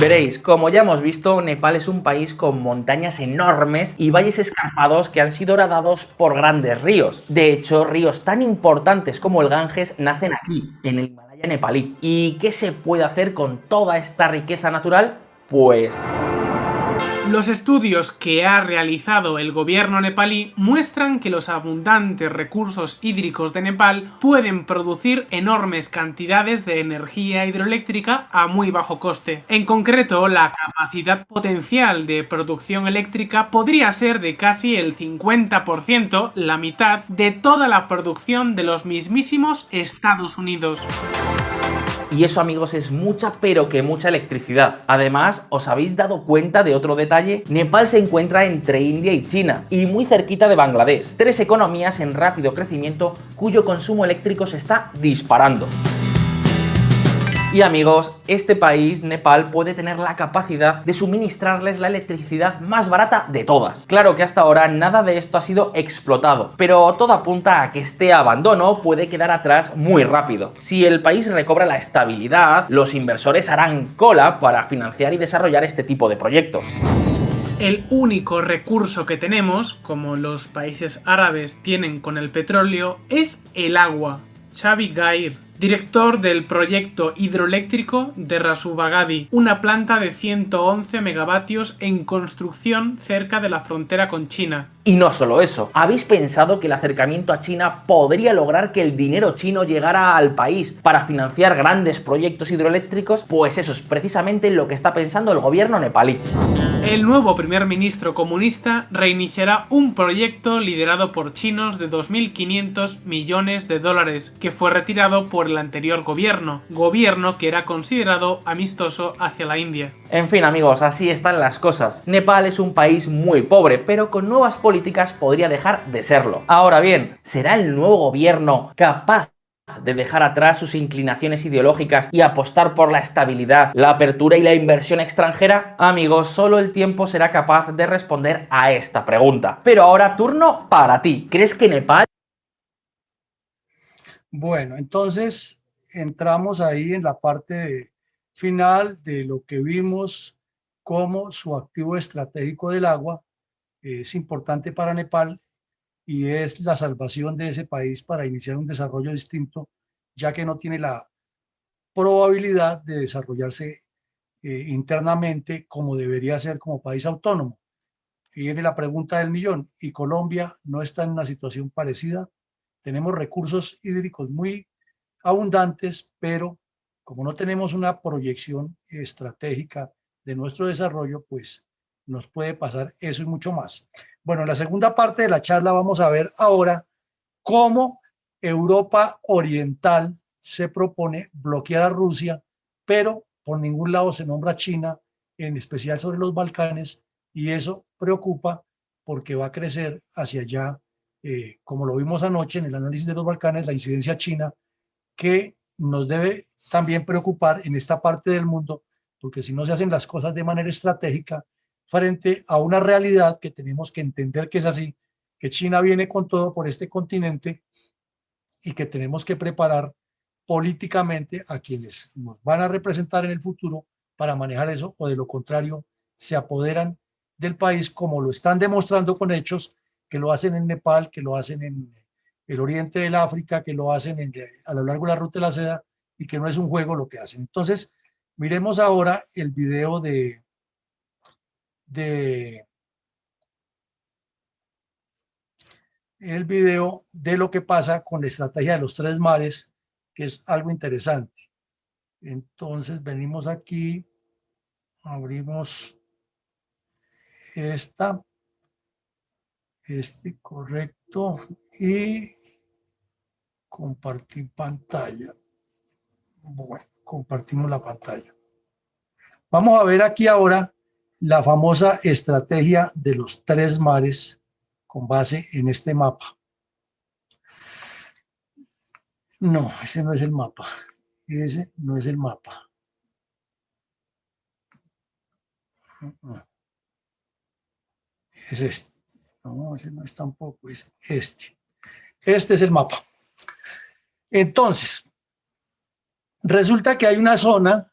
Veréis, como ya hemos visto, Nepal es un país con montañas enormes y valles escarpados que han sido horadados por grandes ríos. De hecho, ríos tan importantes como el Ganges nacen aquí, en el Himalaya nepalí. ¿Y qué se puede hacer con toda esta riqueza natural? Pues Los estudios que ha realizado el gobierno nepalí muestran que los abundantes recursos hídricos de Nepal pueden producir enormes cantidades de energía hidroeléctrica a muy bajo coste. En concreto, la capacidad potencial de producción eléctrica podría ser de casi el 50%, la mitad de toda la producción de los mismísimos Estados Unidos. Y eso, amigos, es mucha, pero que mucha electricidad. Además, ¿os habéis dado cuenta de otro detalle? Nepal se encuentra entre India y China, y muy cerquita de Bangladesh. Tres economías en rápido crecimiento cuyo consumo eléctrico se está disparando. Y amigos, este país, Nepal, puede tener la capacidad de suministrarles la electricidad más barata de todas. Claro que hasta ahora nada de esto ha sido explotado, pero todo apunta a que este abandono puede quedar atrás muy rápido. Si el país recobra la estabilidad, los inversores harán cola para financiar y desarrollar este tipo de proyectos. El único recurso que tenemos, como los países árabes tienen con el petróleo, es el agua. Xavi Gair, director del proyecto hidroeléctrico de Rasubagadi, una planta de 111 megavatios en construcción cerca de la frontera con China. Y no solo eso, ¿habéis pensado que el acercamiento a China podría lograr que el dinero chino llegara al país para financiar grandes proyectos hidroeléctricos? Pues eso es precisamente lo que está pensando el gobierno nepalí. El nuevo primer ministro comunista reiniciará un proyecto liderado por chinos de 2.500 millones de dólares que fue retirado por el anterior gobierno que era considerado amistoso hacia la India. En fin, amigos, así están las cosas. Nepal es un país muy pobre, pero con nuevas políticas podría dejar de serlo. Ahora bien, ¿será el nuevo gobierno capaz de dejar atrás sus inclinaciones ideológicas y apostar por la estabilidad, la apertura y la inversión extranjera? Amigos, solo el tiempo será capaz de responder a esta pregunta. Pero ahora turno para ti. ¿Crees que Nepal? Bueno, entonces entramos ahí en la parte final de lo que vimos como su activo estratégico del agua es importante para Nepal y es la salvación de ese país para iniciar un desarrollo distinto, ya que no tiene la probabilidad de desarrollarse internamente como debería ser como país autónomo. Y viene la pregunta del millón, ¿y Colombia no está en una situación parecida? Tenemos recursos hídricos muy abundantes, pero como no tenemos una proyección estratégica de nuestro desarrollo, pues nos puede pasar eso y mucho más. Bueno, en la segunda parte de la charla vamos a ver ahora cómo Europa Oriental se propone bloquear a Rusia, pero por ningún lado se nombra a China, en especial sobre los Balcanes, y eso preocupa porque va a crecer hacia allá, como lo vimos anoche en el análisis de los Balcanes, la incidencia china, que nos debe también preocupar en esta parte del mundo, porque si no se hacen las cosas de manera estratégica, frente a una realidad que tenemos que entender que es así, que China viene con todo por este continente y que tenemos que preparar políticamente a quienes nos van a representar en el futuro para manejar eso, o de lo contrario se apoderan del país como lo están demostrando con hechos, que lo hacen en Nepal, que lo hacen en el oriente del África, que lo hacen a lo largo de la ruta de la seda y que no es un juego lo que hacen. Entonces, miremos ahora el video de lo que pasa con la estrategia de los tres mares, que es algo interesante. Entonces venimos aquí, abrimos correcto, y compartir pantalla. Bueno, compartimos la pantalla. Vamos a ver aquí ahora la famosa estrategia de los tres mares con base en este mapa. No, ese no es el mapa. Ese no es el mapa. Es este. No, ese no es tampoco, es este. Este es el mapa. Entonces, resulta que hay una zona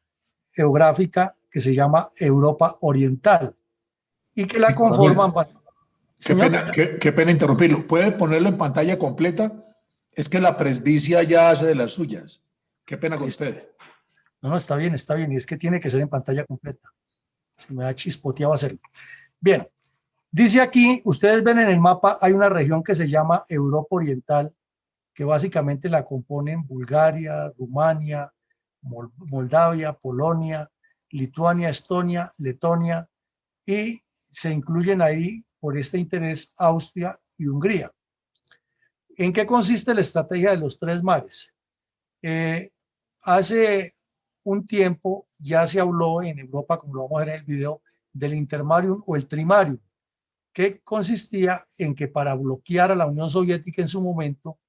geográfica que se llama Europa Oriental y que la conforman... Qué pena interrumpirlo. ¿Puede ponerlo en pantalla completa? Es que la presbicia ya hace de las suyas. Qué pena con ustedes. No, está bien, y es que tiene que ser en pantalla completa. Se me ha chispoteado hacerlo. Bien, dice aquí, ustedes ven en el mapa, hay una región que se llama Europa Oriental, que básicamente la componen Bulgaria, Rumania, Moldavia, Polonia, Lituania, Estonia, Letonia, y se incluyen ahí por este interés Austria y Hungría. ¿En qué consiste la estrategia de los tres mares? Hace un tiempo ya se habló en Europa, como lo vamos a ver en el video, del intermarium o el trimarium, que consistía en que para bloquear a la Unión Soviética en su momento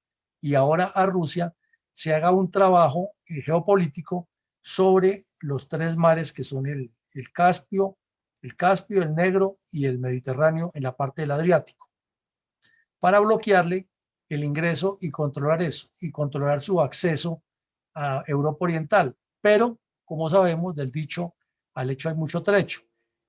y ahora a Rusia, se haga un trabajo geopolítico sobre los tres mares que son el Caspio, el Negro y el Mediterráneo en la parte del Adriático, para bloquearle el ingreso y controlar eso, y controlar su acceso a Europa Oriental. Pero, como sabemos, del dicho al hecho hay mucho trecho.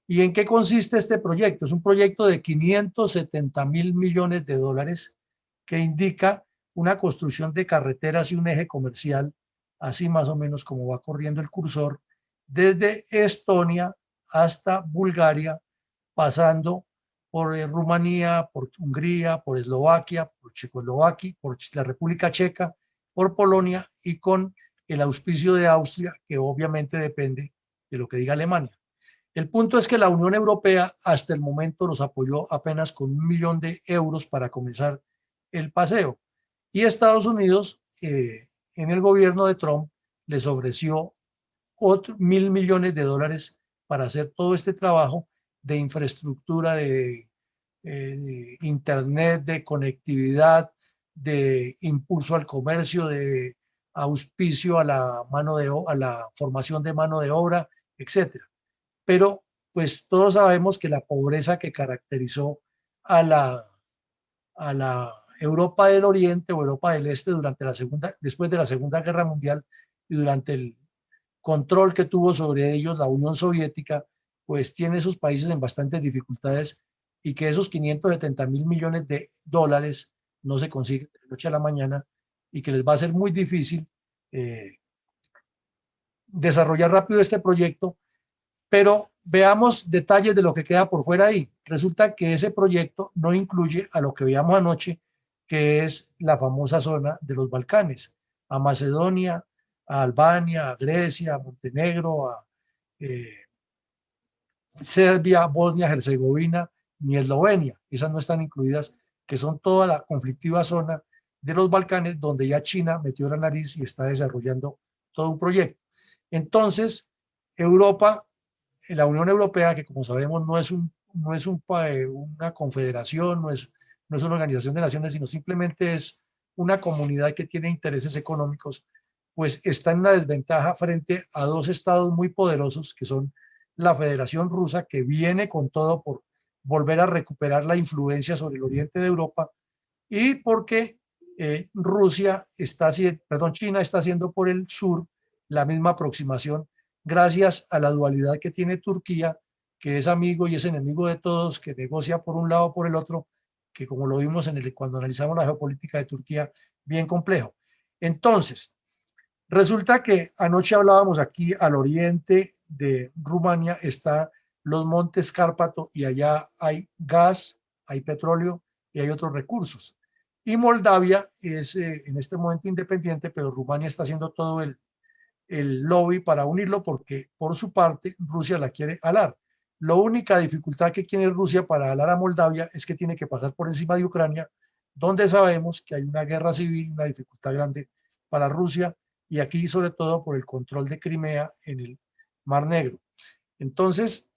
¿Y en qué consiste este proyecto? Es un proyecto de 570.000 millones de dólares que indica una construcción de carreteras y un eje comercial, así más o menos como va corriendo el cursor, desde Estonia hasta Bulgaria, pasando por Rumanía, por Hungría, por Eslovaquia, por Checoslovaquia, por la República Checa, por Polonia y con el auspicio de Austria, que obviamente depende de lo que diga Alemania. El punto es que la Unión Europea hasta el momento los apoyó apenas con 1 millón de euros para comenzar el paseo. Y Estados Unidos, en el gobierno de Trump, les ofreció otros 1.000 millones de dólares para hacer todo este trabajo de infraestructura, de internet, de conectividad, de impulso al comercio, de auspicio a la a la formación de mano de obra, etcétera. Pero pues todos sabemos que la pobreza que caracterizó a la Europa del Oriente o Europa del Este después de la Segunda Guerra Mundial y durante el control que tuvo sobre ellos la Unión Soviética, pues tiene esos países en bastantes dificultades, y que esos 570.000 millones de dólares no se consiguen de la noche a la mañana, y que les va a ser muy difícil desarrollar rápido este proyecto. Pero veamos detalles de lo que queda por fuera ahí. Resulta que ese proyecto no incluye a lo que veíamos anoche, que es la famosa zona de los Balcanes, a Macedonia, a Albania, a Grecia, a Montenegro, a Serbia, Bosnia, Herzegovina, ni Eslovenia. Esas no están incluidas, que son toda la conflictiva zona de los Balcanes, donde ya China metió la nariz y está desarrollando todo un proyecto. Entonces, Europa, la Unión Europea, que como sabemos no es una confederación, no es una organización de naciones, sino simplemente es una comunidad que tiene intereses económicos, pues está en una desventaja frente a dos estados muy poderosos, que son la Federación Rusa, que viene con todo por volver a recuperar la influencia sobre el oriente de Europa, y porque China está haciendo por el sur la misma aproximación, gracias a la dualidad que tiene Turquía, que es amigo y es enemigo de todos, que negocia por un lado o por el otro, que como lo vimos cuando analizamos la geopolítica de Turquía, bien complejo. Entonces, resulta que anoche hablábamos aquí al oriente de Rumania, está los montes Cárpato, y allá hay gas, hay petróleo y hay otros recursos. Y Moldavia es en este momento independiente, pero Rumania está haciendo todo el lobby para unirlo, porque por su parte Rusia la quiere alar. La única dificultad que tiene Rusia para alar a Moldavia es que tiene que pasar por encima de Ucrania, donde sabemos que hay una guerra civil, una dificultad grande para Rusia, y aquí sobre todo por el control de Crimea en el Mar Negro. Entonces,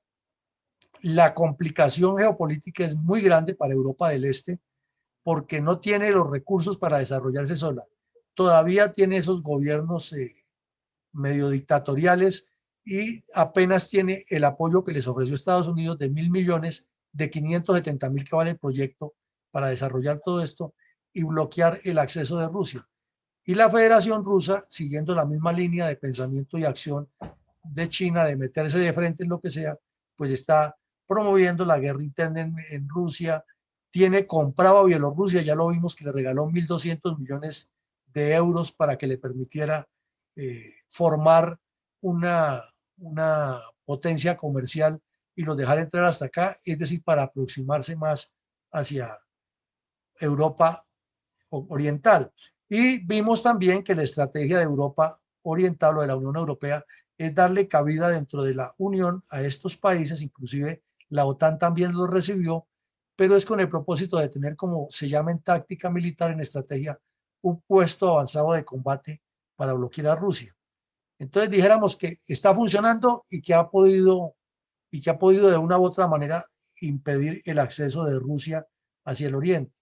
la complicación geopolítica es muy grande para Europa del Este, porque no tiene los recursos para desarrollarse sola. Todavía tiene esos gobiernos medio dictatoriales, y apenas tiene el apoyo que les ofreció Estados Unidos de 1.000 millones, de 570.000 que vale el proyecto para desarrollar todo esto y bloquear el acceso de Rusia. Y la Federación Rusa, siguiendo la misma línea de pensamiento y acción de China, de meterse de frente en lo que sea, pues está promoviendo la guerra interna en Rusia. Tiene comprado a Bielorrusia, ya lo vimos que le regaló 1.200 millones de euros para que le permitiera formar una potencia comercial y los dejara entrar hasta acá, es decir, para aproximarse más hacia Europa Oriental. Y vimos también que la estrategia de Europa Oriental o de la Unión Europea es darle cabida dentro de la Unión a estos países, inclusive la OTAN también los recibió, pero es con el propósito de tener, como se llama en táctica militar, en estrategia, un puesto avanzado de combate para bloquear a Rusia. Entonces dijéramos que está funcionando y que ha podido de una u otra manera impedir el acceso de Rusia hacia el oriente.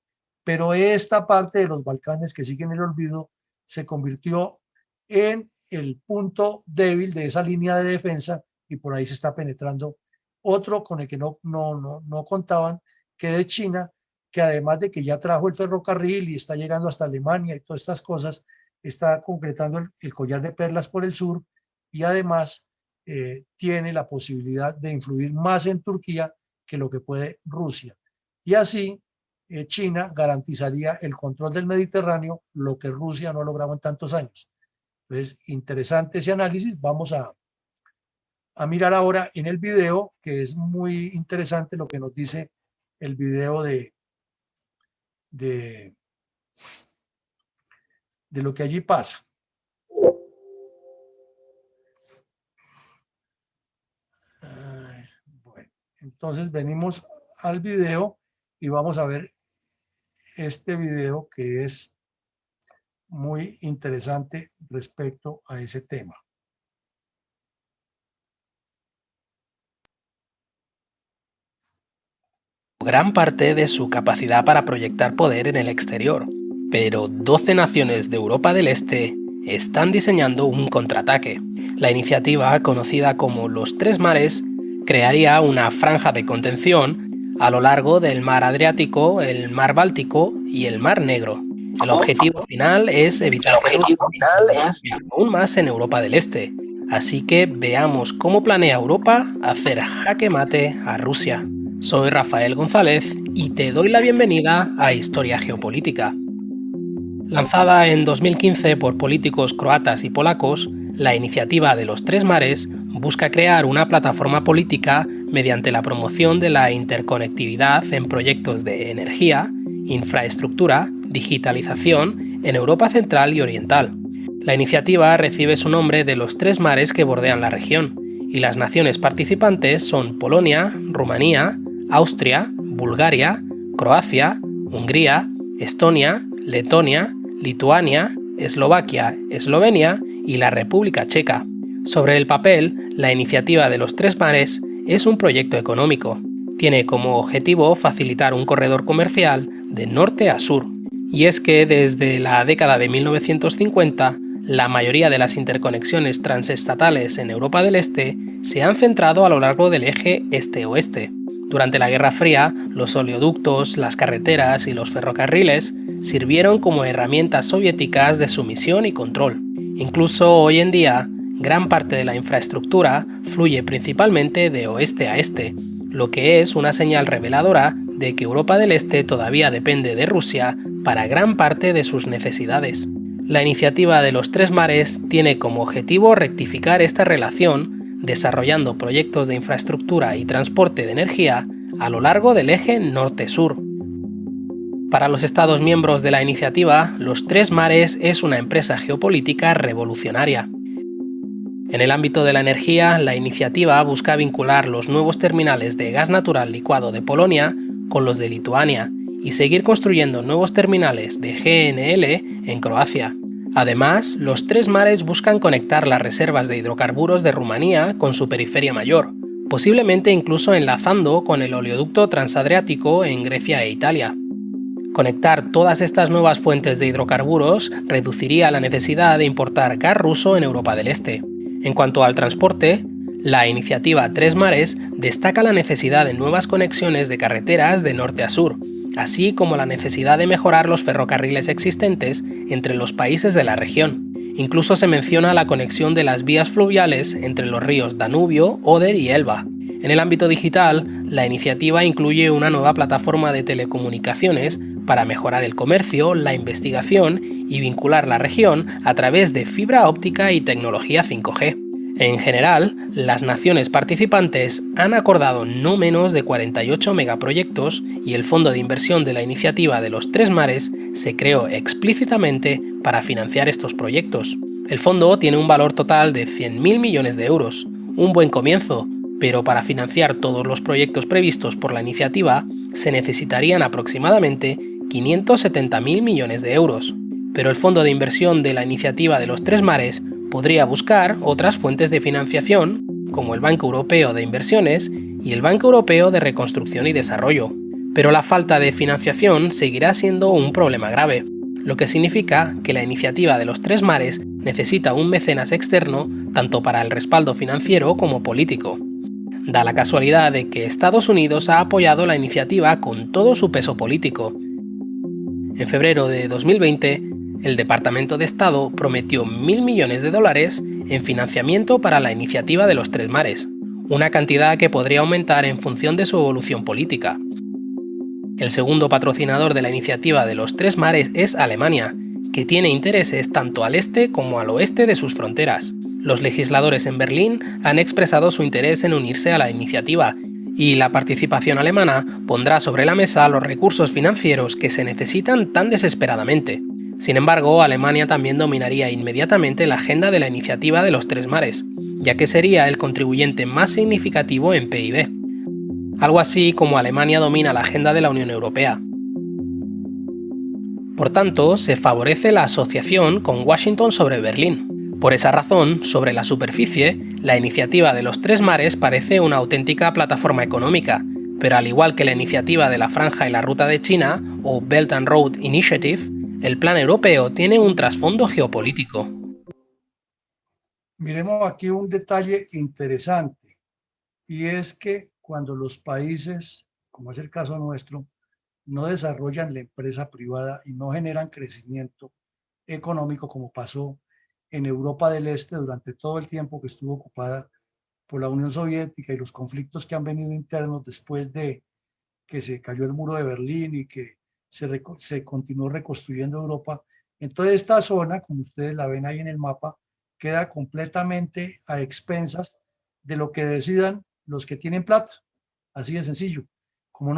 Pero esta parte de los Balcanes que sigue en el olvido se convirtió en el punto débil de esa línea de defensa y por ahí se está penetrando otro con el que no contaban, que de China, que además de que ya trajo el ferrocarril y está llegando hasta Alemania y todas estas cosas, está concretando el collar de perlas por el sur y además tiene la posibilidad de influir más en Turquía que lo que puede Rusia. Y así China garantizaría el control del Mediterráneo, lo que Rusia no ha logrado en tantos años. Entonces, interesante ese análisis. Vamos a mirar ahora en el video, que es muy interesante lo que nos dice el video de lo que allí pasa. Bueno, entonces venimos al video y vamos a ver este video que es muy interesante respecto a ese tema. Gran parte de su capacidad para proyectar poder en el exterior, pero 12 naciones de Europa del Este están diseñando un contraataque. La iniciativa, conocida como los Tres Mares, crearía una franja de contención a lo largo del mar Adriático, el mar Báltico y el mar Negro. El objetivo final es evitar aún más en Europa del Este. Así que veamos cómo planea Europa hacer jaque mate a Rusia. Soy Rafael González y te doy la bienvenida a Historia Geopolítica. Lanzada en 2015 por políticos croatas y polacos, la iniciativa de los Tres Mares busca crear una plataforma política mediante la promoción de la interconectividad en proyectos de energía, infraestructura, digitalización en Europa Central y Oriental. La iniciativa recibe su nombre de los tres mares que bordean la región, y las naciones participantes son Polonia, Rumanía, Austria, Bulgaria, Croacia, Hungría, Estonia, Letonia, Lituania, Eslovaquia, Eslovenia y la República Checa. Sobre el papel, la iniciativa de los Tres Mares es un proyecto económico. Tiene como objetivo facilitar un corredor comercial de norte a sur. Y es que desde la década de 1950, la mayoría de las interconexiones transestatales en Europa del Este se han centrado a lo largo del eje este-oeste. Durante la Guerra Fría, los oleoductos, las carreteras y los ferrocarriles sirvieron como herramientas soviéticas de sumisión y control. Incluso hoy en día, gran parte de la infraestructura fluye principalmente de oeste a este, lo que es una señal reveladora de que Europa del Este todavía depende de Rusia para gran parte de sus necesidades. La iniciativa de los Tres Mares tiene como objetivo rectificar esta relación, desarrollando proyectos de infraestructura y transporte de energía a lo largo del eje norte-sur. Para los Estados miembros de la iniciativa, los Tres Mares es una empresa geopolítica revolucionaria. En el ámbito de la energía, la iniciativa busca vincular los nuevos terminales de gas natural licuado de Polonia con los de Lituania y seguir construyendo nuevos terminales de GNL en Croacia. Además, los Tres Mares buscan conectar las reservas de hidrocarburos de Rumanía con su periferia mayor, posiblemente incluso enlazando con el oleoducto transadriático en Grecia e Italia. Conectar todas estas nuevas fuentes de hidrocarburos reduciría la necesidad de importar gas ruso en Europa del Este. En cuanto al transporte, la iniciativa Tres Mares destaca la necesidad de nuevas conexiones de carreteras de norte a sur, así como la necesidad de mejorar los ferrocarriles existentes entre los países de la región. Incluso se menciona la conexión de las vías fluviales entre los ríos Danubio, Oder y Elba. En el ámbito digital, la iniciativa incluye una nueva plataforma de telecomunicaciones para mejorar el comercio, la investigación y vincular la región a través de fibra óptica y tecnología 5G. En general, las naciones participantes han acordado no menos de 48 megaproyectos y el fondo de inversión de la iniciativa de los Tres Mares se creó explícitamente para financiar estos proyectos. El fondo tiene un valor total de 100.000 millones de euros, un buen comienzo, pero para financiar todos los proyectos previstos por la iniciativa se necesitarían aproximadamente 570.000 millones de euros. Pero el fondo de inversión de la iniciativa de los Tres Mares podría buscar otras fuentes de financiación, como el Banco Europeo de Inversiones y el Banco Europeo de Reconstrucción y Desarrollo. Pero la falta de financiación seguirá siendo un problema grave, lo que significa que la iniciativa de los Tres Mares necesita un mecenas externo tanto para el respaldo financiero como político. Da la casualidad de que Estados Unidos ha apoyado la iniciativa con todo su peso político. En febrero de 2020, el Departamento de Estado prometió $1.000 millones en financiamiento para la iniciativa de los Tres Mares, una cantidad que podría aumentar en función de su evolución política. El segundo patrocinador de la iniciativa de los Tres Mares es Alemania, que tiene intereses tanto al este como al oeste de sus fronteras. Los legisladores en Berlín han expresado su interés en unirse a la iniciativa, y la participación alemana pondrá sobre la mesa los recursos financieros que se necesitan tan desesperadamente. Sin embargo, Alemania también dominaría inmediatamente la agenda de la iniciativa de los Tres Mares, ya que sería el contribuyente más significativo en PIB. Algo así como Alemania domina la agenda de la Unión Europea. Por tanto, se favorece la asociación con Washington sobre Berlín. Por esa razón, sobre la superficie, la iniciativa de los Tres Mares parece una auténtica plataforma económica, pero al igual que la iniciativa de la Franja y la Ruta de China, o Belt and Road Initiative, el plan europeo tiene un trasfondo geopolítico. Miremos aquí un detalle interesante, y es que cuando los países, como es el caso nuestro, no desarrollan la empresa privada y no generan crecimiento económico como pasó en Europa del Este durante todo el tiempo que estuvo ocupada por la Unión Soviética y los conflictos que han venido internos después de que se cayó el muro de Berlín y que se continuó reconstruyendo Europa. Entonces esta zona, como ustedes la ven ahí en el mapa, queda completamente a expensas de lo que decidan los que tienen plata. Así de sencillo. Como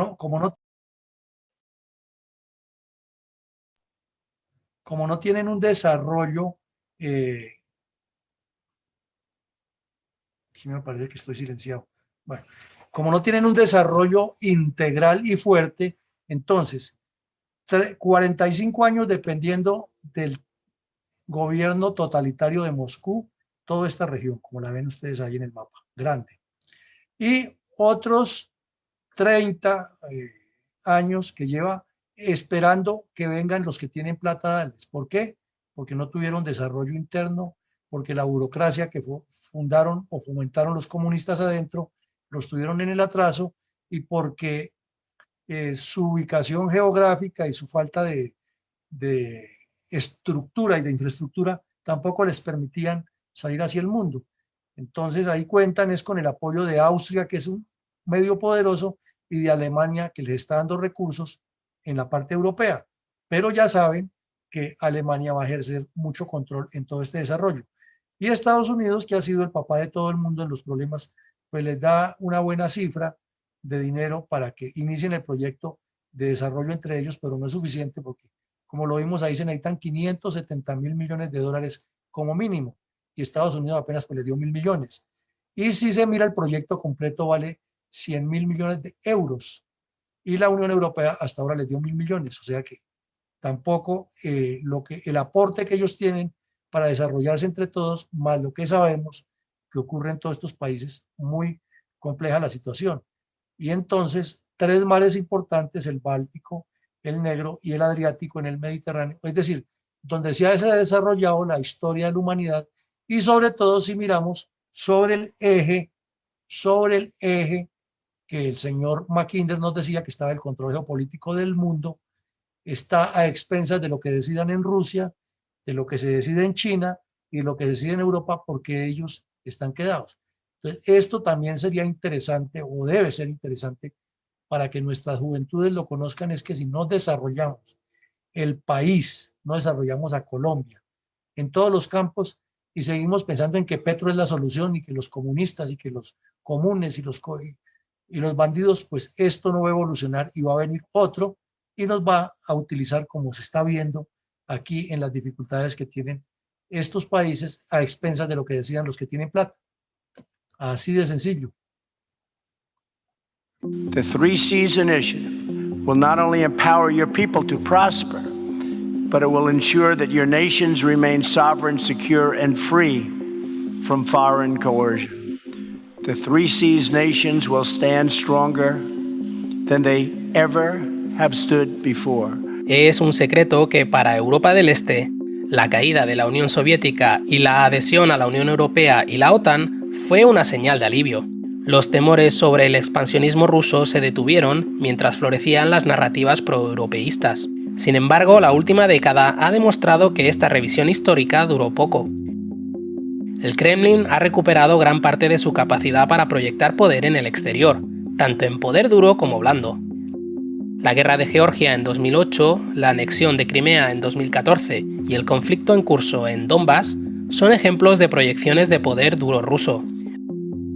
no tienen un desarrollo, aquí me parece que estoy silenciado. Bueno, como no tienen un desarrollo integral y fuerte, entonces 45 años dependiendo del gobierno totalitario de Moscú, toda esta región, como la ven ustedes ahí en el mapa, grande. Y otros 30 años que lleva esperando que vengan los que tienen plata a darles. ¿Por qué? Porque no tuvieron desarrollo interno, porque la burocracia que fundaron o fomentaron los comunistas adentro, los tuvieron en el atraso, y porque su ubicación geográfica y su falta de estructura y de infraestructura tampoco les permitían salir hacia el mundo. Entonces ahí cuentan es con el apoyo de Austria, que es un medio poderoso, y de Alemania, que les está dando recursos en la parte europea. Pero ya saben que Alemania va a ejercer mucho control en todo este desarrollo. Y Estados Unidos, que ha sido el papá de todo el mundo en los problemas, pues les da una buena cifra de dinero para que inicien el proyecto de desarrollo entre ellos, pero no es suficiente porque, como lo vimos ahí, se necesitan 570.000 millones de dólares como mínimo, y Estados Unidos apenas pues les dio 1.000 millones. Y si se mira el proyecto completo vale 100.000 millones de euros, y la Unión Europea hasta ahora les dio 1.000 millones, o sea que tampoco el aporte que ellos tienen para desarrollarse entre todos, más lo que sabemos que ocurre en todos estos países, muy compleja la situación. Y entonces, tres mares importantes, el Báltico, el Negro y el Adriático en el Mediterráneo, es decir, donde se ha desarrollado la historia de la humanidad, y sobre todo si miramos sobre el eje que el señor Mackinder nos decía que estaba el control geopolítico del mundo, está a expensas de lo que decidan en Rusia, de lo que se decide en China y de lo que se decide en Europa, porque ellos están quedados. Entonces, esto también sería interesante, o debe ser interesante, para que nuestras juventudes lo conozcan, es que si no desarrollamos el país, no desarrollamos a Colombia en todos los campos, y seguimos pensando en que Petro es la solución y que los comunistas y que los comunes y los bandidos, pues esto no va a evolucionar y va a venir otro y nos va a utilizar, como se está viendo aquí, en las dificultades que tienen estos países a expensas de lo que decían los que tienen plata. Así de sencillo. The Three Seas Initiative will not only empower your people to prosper, but it will ensure that your nations remain sovereign, secure, and free from foreign coercion. The Three Seas nations will stand stronger than they ever have stood before. Es un secreto que para Europa del Este, la caída de la Unión Soviética y la adhesión a la Unión Europea y la OTAN fue una señal de alivio. Los temores sobre el expansionismo ruso se detuvieron mientras florecían las narrativas proeuropeístas. Sin embargo, la última década ha demostrado que esta revisión histórica duró poco. El Kremlin ha recuperado gran parte de su capacidad para proyectar poder en el exterior, tanto en poder duro como blando. La guerra de Georgia en 2008, la anexión de Crimea en 2014 y el conflicto en curso en Donbass son ejemplos de proyecciones de poder duro ruso.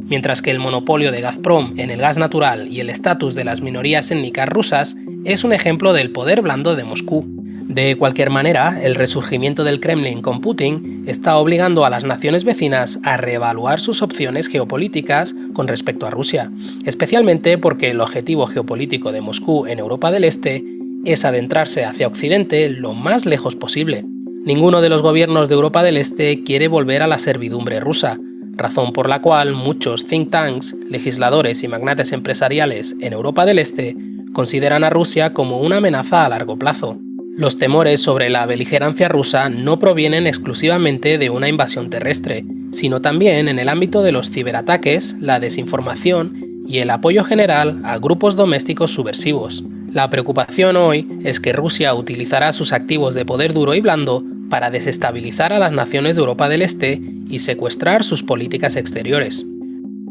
Mientras que el monopolio de Gazprom en el gas natural y el estatus de las minorías étnicas rusas es un ejemplo del poder blando de Moscú. De cualquier manera, el resurgimiento del Kremlin con Putin está obligando a las naciones vecinas a reevaluar sus opciones geopolíticas con respecto a Rusia, especialmente porque el objetivo geopolítico de Moscú en Europa del Este es adentrarse hacia Occidente lo más lejos posible. Ninguno de los gobiernos de Europa del Este quiere volver a la servidumbre rusa, razón por la cual muchos think tanks, legisladores y magnates empresariales en Europa del Este consideran a Rusia como una amenaza a largo plazo. Los temores sobre la beligerancia rusa no provienen exclusivamente de una invasión terrestre, sino también en el ámbito de los ciberataques, la desinformación y el apoyo general a grupos domésticos subversivos. La preocupación hoy es que Rusia utilizará sus activos de poder duro y blando para desestabilizar a las naciones de Europa del Este y secuestrar sus políticas exteriores.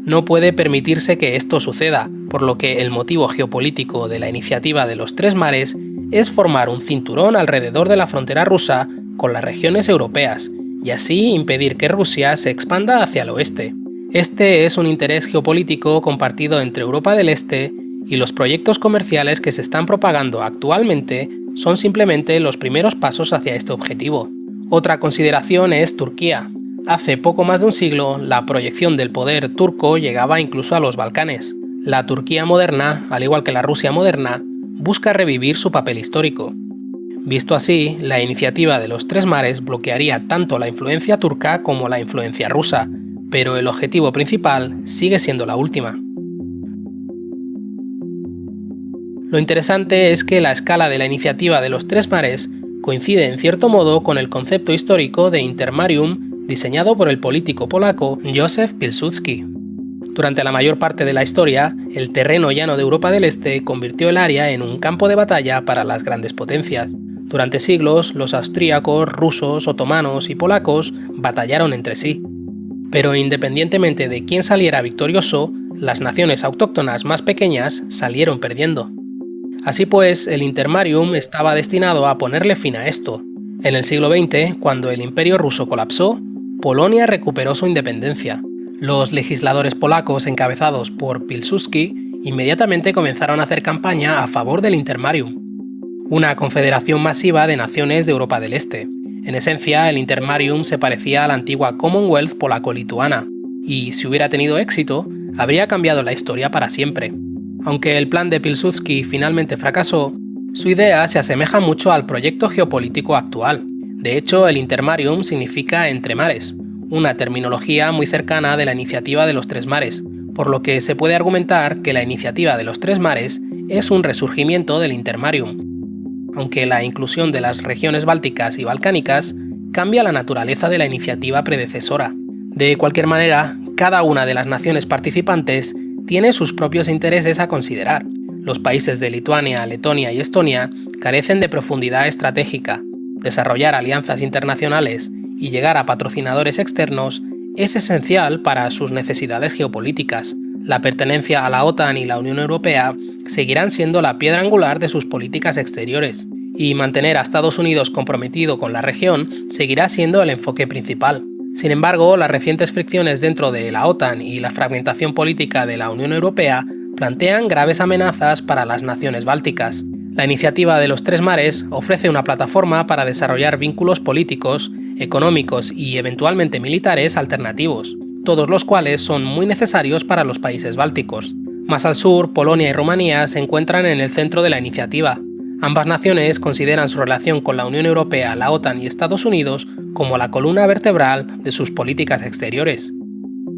No puede permitirse que esto suceda, por lo que el motivo geopolítico de la iniciativa de los Tres Mares es formar un cinturón alrededor de la frontera rusa con las regiones europeas y así impedir que Rusia se expanda hacia el oeste. Este es un interés geopolítico compartido entre Europa del Este y los proyectos comerciales que se están propagando actualmente son simplemente los primeros pasos hacia este objetivo. Otra consideración es Turquía. Hace poco más de un siglo, la proyección del poder turco llegaba incluso a los Balcanes. La Turquía moderna, al igual que la Rusia moderna, busca revivir su papel histórico. Visto así, la iniciativa de los Tres Mares bloquearía tanto la influencia turca como la influencia rusa, pero el objetivo principal sigue siendo la última. Lo interesante es que la escala de la iniciativa de los Tres Mares coincide en cierto modo con el concepto histórico de Intermarium diseñado por el político polaco Józef Pilsudski. Durante la mayor parte de la historia, el terreno llano de Europa del Este convirtió el área en un campo de batalla para las grandes potencias. Durante siglos, los austríacos, rusos, otomanos y polacos batallaron entre sí. Pero independientemente de quién saliera victorioso, las naciones autóctonas más pequeñas salieron perdiendo. Así pues, el Intermarium estaba destinado a ponerle fin a esto. En el siglo XX, cuando el Imperio ruso colapsó, Polonia recuperó su independencia. Los legisladores polacos encabezados por Pilsudski inmediatamente comenzaron a hacer campaña a favor del Intermarium, una confederación masiva de naciones de Europa del Este. En esencia, el Intermarium se parecía a la antigua Commonwealth polaco-lituana, y si hubiera tenido éxito, habría cambiado la historia para siempre. Aunque el plan de Pilsudski finalmente fracasó, su idea se asemeja mucho al proyecto geopolítico actual. De hecho, el Intermarium significa entre mares, una terminología muy cercana de la iniciativa de los Tres Mares, por lo que se puede argumentar que la iniciativa de los Tres Mares es un resurgimiento del Intermarium, aunque la inclusión de las regiones bálticas y balcánicas cambia la naturaleza de la iniciativa predecesora. De cualquier manera, cada una de las naciones participantes tiene sus propios intereses a considerar. Los países de Lituania, Letonia y Estonia carecen de profundidad estratégica. Desarrollar alianzas internacionales y llegar a patrocinadores externos es esencial para sus necesidades geopolíticas. La pertenencia a la OTAN y la Unión Europea seguirán siendo la piedra angular de sus políticas exteriores, y mantener a Estados Unidos comprometido con la región seguirá siendo el enfoque principal. Sin embargo, las recientes fricciones dentro de la OTAN y la fragmentación política de la Unión Europea plantean graves amenazas para las naciones bálticas. La iniciativa de los Tres Mares ofrece una plataforma para desarrollar vínculos políticos, económicos y eventualmente militares alternativos, todos los cuales son muy necesarios para los países bálticos. Más al sur, Polonia y Rumanía se encuentran en el centro de la iniciativa. Ambas naciones consideran su relación con la Unión Europea, la OTAN y Estados Unidos como la columna vertebral de sus políticas exteriores.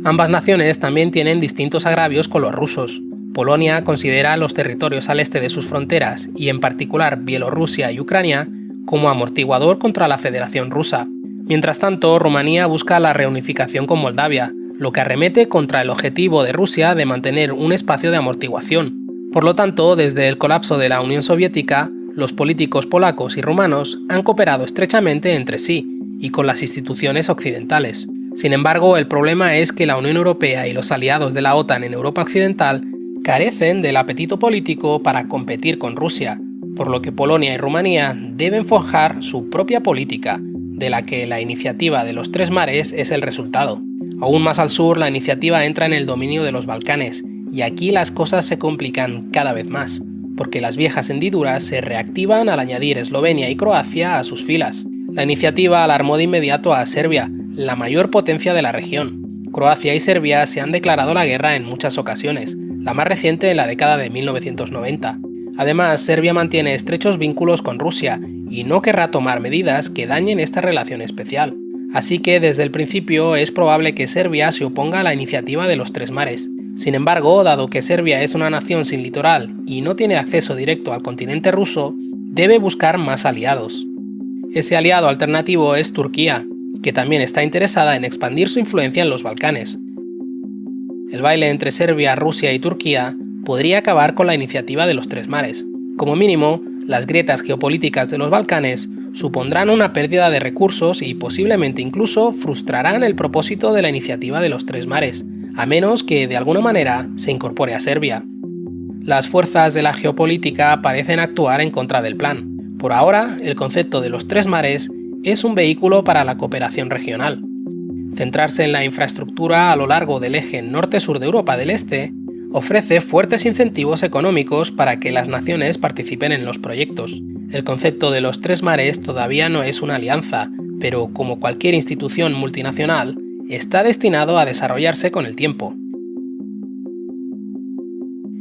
Ambas naciones también tienen distintos agravios con los rusos. Polonia considera los territorios al este de sus fronteras, y en particular Bielorrusia y Ucrania, como amortiguador contra la Federación Rusa. Mientras tanto, Rumanía busca la reunificación con Moldavia, lo que arremete contra el objetivo de Rusia de mantener un espacio de amortiguación. Por lo tanto, desde el colapso de la Unión Soviética, los políticos polacos y rumanos han cooperado estrechamente entre sí y con las instituciones occidentales. Sin embargo, el problema es que la Unión Europea y los aliados de la OTAN en Europa Occidental carecen del apetito político para competir con Rusia, por lo que Polonia y Rumanía deben forjar su propia política, de la que la iniciativa de los Tres Mares es el resultado. Aún más al sur, la iniciativa entra en el dominio de los Balcanes, y aquí las cosas se complican cada vez más, porque las viejas hendiduras se reactivan al añadir Eslovenia y Croacia a sus filas. La iniciativa alarmó de inmediato a Serbia, la mayor potencia de la región. Croacia y Serbia se han declarado la guerra en muchas ocasiones, la más reciente en la década de 1990. Además, Serbia mantiene estrechos vínculos con Rusia y no querrá tomar medidas que dañen esta relación especial. Así que desde el principio es probable que Serbia se oponga a la iniciativa de los Tres Mares. Sin embargo, dado que Serbia es una nación sin litoral y no tiene acceso directo al continente ruso, debe buscar más aliados. Ese aliado alternativo es Turquía, que también está interesada en expandir su influencia en los Balcanes. El baile entre Serbia, Rusia y Turquía podría acabar con la iniciativa de los Tres Mares. Como mínimo, las grietas geopolíticas de los Balcanes supondrán una pérdida de recursos y posiblemente incluso frustrarán el propósito de la iniciativa de los Tres Mares, a menos que de alguna manera se incorpore a Serbia. Las fuerzas de la geopolítica parecen actuar en contra del plan. Por ahora, el concepto de los Tres Mares es un vehículo para la cooperación regional. Centrarse en la infraestructura a lo largo del eje norte-sur de Europa del Este ofrece fuertes incentivos económicos para que las naciones participen en los proyectos. El concepto de los Tres Mares todavía no es una alianza, pero como cualquier institución multinacional, está destinado a desarrollarse con el tiempo.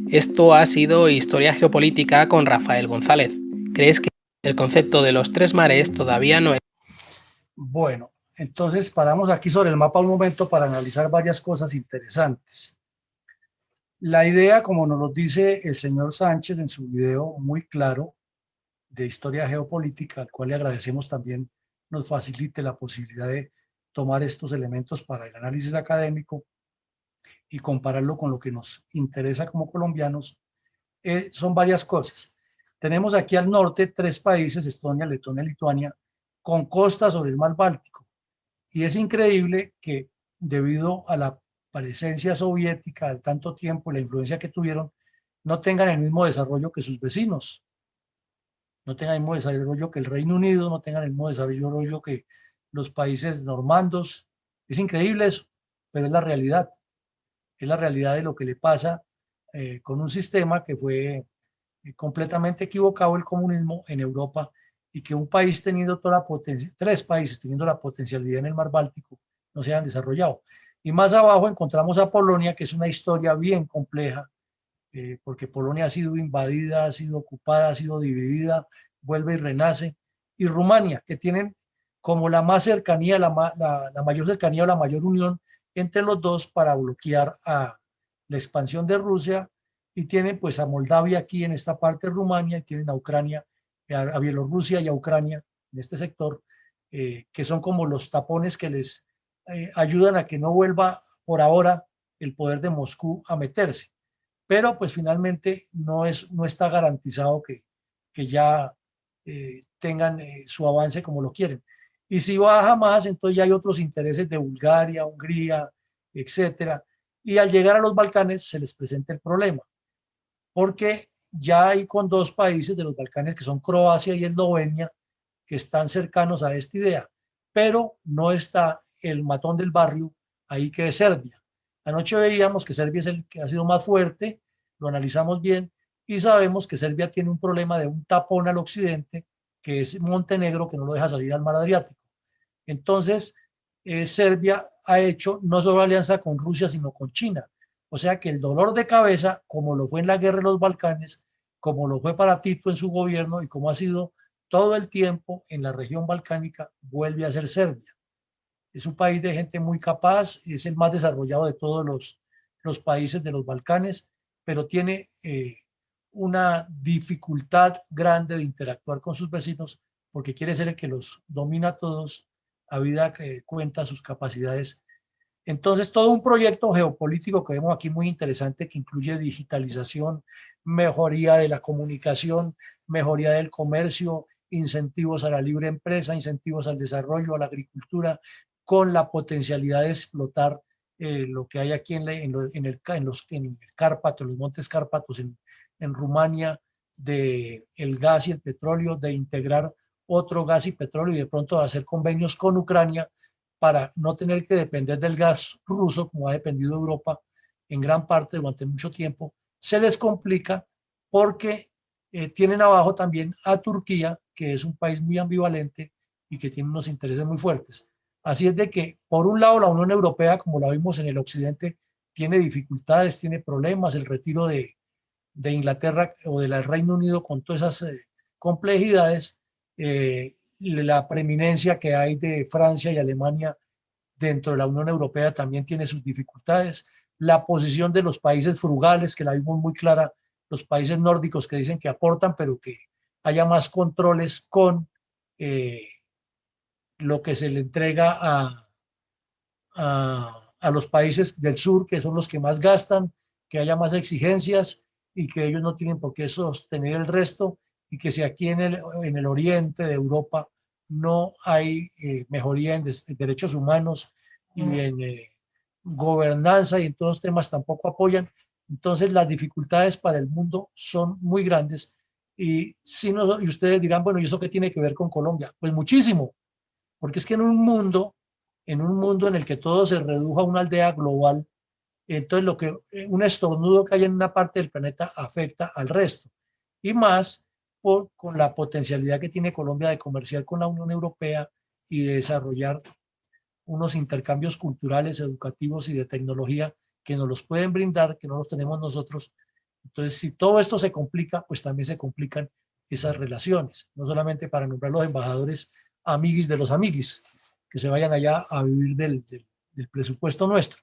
Esto ha sido Historia Geopolítica con Rafael González. ¿Crees que el concepto de los Tres Mares todavía no es? Bueno, entonces paramos aquí sobre el mapa un momento para analizar varias cosas interesantes. La idea, como nos lo dice el señor Sánchez en su video muy claro de Historia Geopolítica, al cual le agradecemos también nos facilite la posibilidad de tomar estos elementos para el análisis académico y compararlo con lo que nos interesa como colombianos, son varias cosas. Tenemos aquí al norte 3 países, Estonia, Letonia y Lituania, con costa sobre el mar Báltico. Y es increíble que debido a la presencia soviética de tanto tiempo y la influencia que tuvieron, no tengan el mismo desarrollo que sus vecinos. No tengan el mismo desarrollo que el Reino Unido, no tengan el mismo desarrollo que los países normandos. Es increíble eso, pero es la realidad. Es la realidad de lo que le pasa con un sistema que fue completamente equivocado, el comunismo en Europa, y que un país teniendo toda la potencia, 3 países teniendo la potencialidad en el mar Báltico, no se han desarrollado. Y más abajo encontramos a Polonia, que es una historia bien compleja, porque Polonia ha sido invadida, ha sido ocupada, ha sido dividida, vuelve y renace. Y Rumania, que tienen como la más cercanía, la mayor cercanía o la mayor unión entre los dos para bloquear a la expansión de Rusia, y tienen pues a Moldavia aquí en esta parte de Rumania, y tienen a Ucrania, a Bielorrusia y a Ucrania en este sector, que son como los tapones que les ayudan a que no vuelva por ahora el poder de Moscú a meterse. Pero pues finalmente no está garantizado que ya tengan su avance como lo quieren. Y si baja más, entonces ya hay otros intereses de Bulgaria, Hungría, etcétera. Y al llegar a los Balcanes se les presenta el problema, porque ya hay con 2 países de los Balcanes, que son Croacia y Eslovenia, que están cercanos a esta idea, pero no está el matón del barrio ahí que es Serbia. Anoche veíamos que Serbia es el que ha sido más fuerte, lo analizamos bien y sabemos que Serbia tiene un problema de un tapón al occidente, que es Montenegro, que no lo deja salir al mar Adriático. Entonces, Serbia ha hecho no solo alianza con Rusia, sino con China. O sea que el dolor de cabeza, como lo fue en la guerra de los Balcanes, como lo fue para Tito en su gobierno y como ha sido todo el tiempo en la región balcánica, vuelve a ser Serbia. Es un país de gente muy capaz, es el más desarrollado de todos los países de los Balcanes, pero tiene una dificultad grande de interactuar con sus vecinos porque quiere ser el que los domina a todos a vida que cuenta sus capacidades. Entonces, todo un proyecto geopolítico que vemos aquí muy interesante que incluye digitalización, mejoría de la comunicación, mejoría del comercio, incentivos a la libre empresa, incentivos al desarrollo, a la agricultura, con la potencialidad de explotar lo que hay aquí en el Cárpato, los Montes Cárpatos en Rumania, de el gas y el petróleo, de integrar otro gas y petróleo y de pronto hacer convenios con Ucrania para no tener que depender del gas ruso como ha dependido Europa en gran parte durante mucho tiempo. Se les complica porque tienen abajo también a Turquía, que es un país muy ambivalente y que tiene unos intereses muy fuertes. Así es de que, por un lado, la Unión Europea, como la vimos en el occidente, tiene dificultades, tiene problemas, el retiro de Inglaterra o del Reino Unido con todas esas complejidades, la preeminencia que hay de Francia y Alemania dentro de la Unión Europea también tiene sus dificultades, la posición de los países frugales, que la vimos muy clara, los países nórdicos que dicen que aportan, pero que haya más controles con lo que se le entrega a los países del sur, que son los que más gastan, que haya más exigencias y que ellos no tienen por qué sostener el resto, y que si aquí en el oriente de Europa no hay mejoría en derechos humanos y en gobernanza y en todos los temas tampoco apoyan, entonces las dificultades para el mundo son muy grandes. Y ustedes dirán, bueno, ¿y eso qué tiene que ver con Colombia? Pues muchísimo, porque es que en un mundo en el que todo se redujo a una aldea global, entonces un estornudo que hay en una parte del planeta afecta al resto. Y más con la potencialidad que tiene Colombia de comerciar con la Unión Europea y de desarrollar unos intercambios culturales, educativos y de tecnología que nos los pueden brindar, que no los tenemos nosotros. Entonces, si todo esto se complica, pues también se complican esas relaciones, no solamente para nombrar los embajadores amiguis de los amiguis, que se vayan allá a vivir del presupuesto nuestro.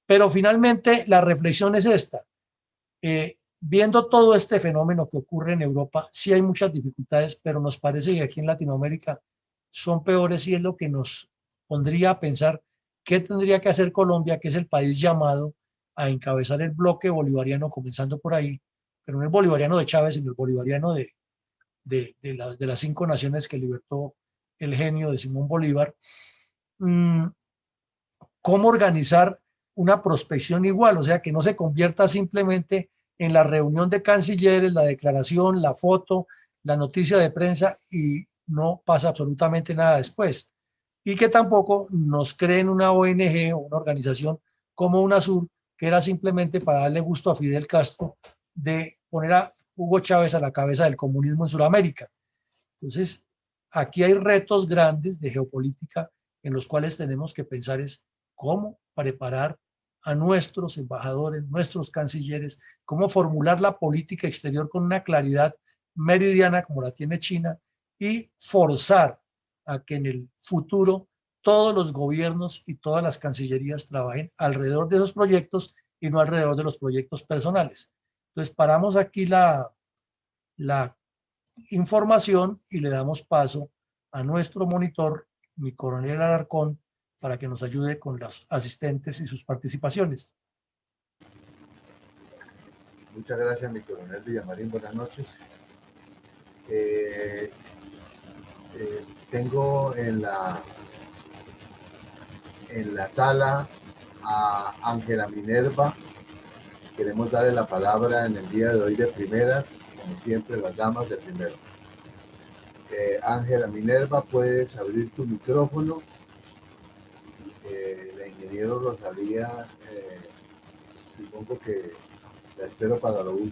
Pero finalmente la reflexión es esta. Viendo todo este fenómeno que ocurre en Europa, sí hay muchas dificultades, pero nos parece que aquí en Latinoamérica son peores y es lo que nos pondría a pensar qué tendría que hacer Colombia, que es el país llamado a encabezar el bloque bolivariano, comenzando por ahí, pero no el bolivariano de Chávez, sino el bolivariano de las 5 naciones que libertó el genio de Simón Bolívar. ¿Cómo organizar una prospección igual? O sea, que no se convierta simplemente en la reunión de cancilleres, la declaración, la foto, la noticia de prensa y no pasa absolutamente nada después. Y que tampoco nos creen una ONG o una organización como UNASUR, que era simplemente para darle gusto a Fidel Castro de poner a Hugo Chávez a la cabeza del comunismo en Sudamérica. Entonces, aquí hay retos grandes de geopolítica en los cuales tenemos que pensar es cómo preparar a nuestros embajadores, nuestros cancilleres, cómo formular la política exterior con una claridad meridiana como la tiene China y forzar a que en el futuro todos los gobiernos y todas las cancillerías trabajen alrededor de esos proyectos y no alrededor de los proyectos personales. Entonces paramos aquí la información y le damos paso a nuestro monitor, mi coronel Alarcón, para que nos ayude con los asistentes y sus participaciones. Muchas gracias, mi coronel Villamarín. Buenas noches. Tengo en la sala a Ángela Minerva. Queremos darle la palabra en el día de hoy de primeras, como siempre, las damas de primero. Ángela Minerva, puedes abrir tu micrófono la ingeniero Rosalía, supongo que la espero para lo último.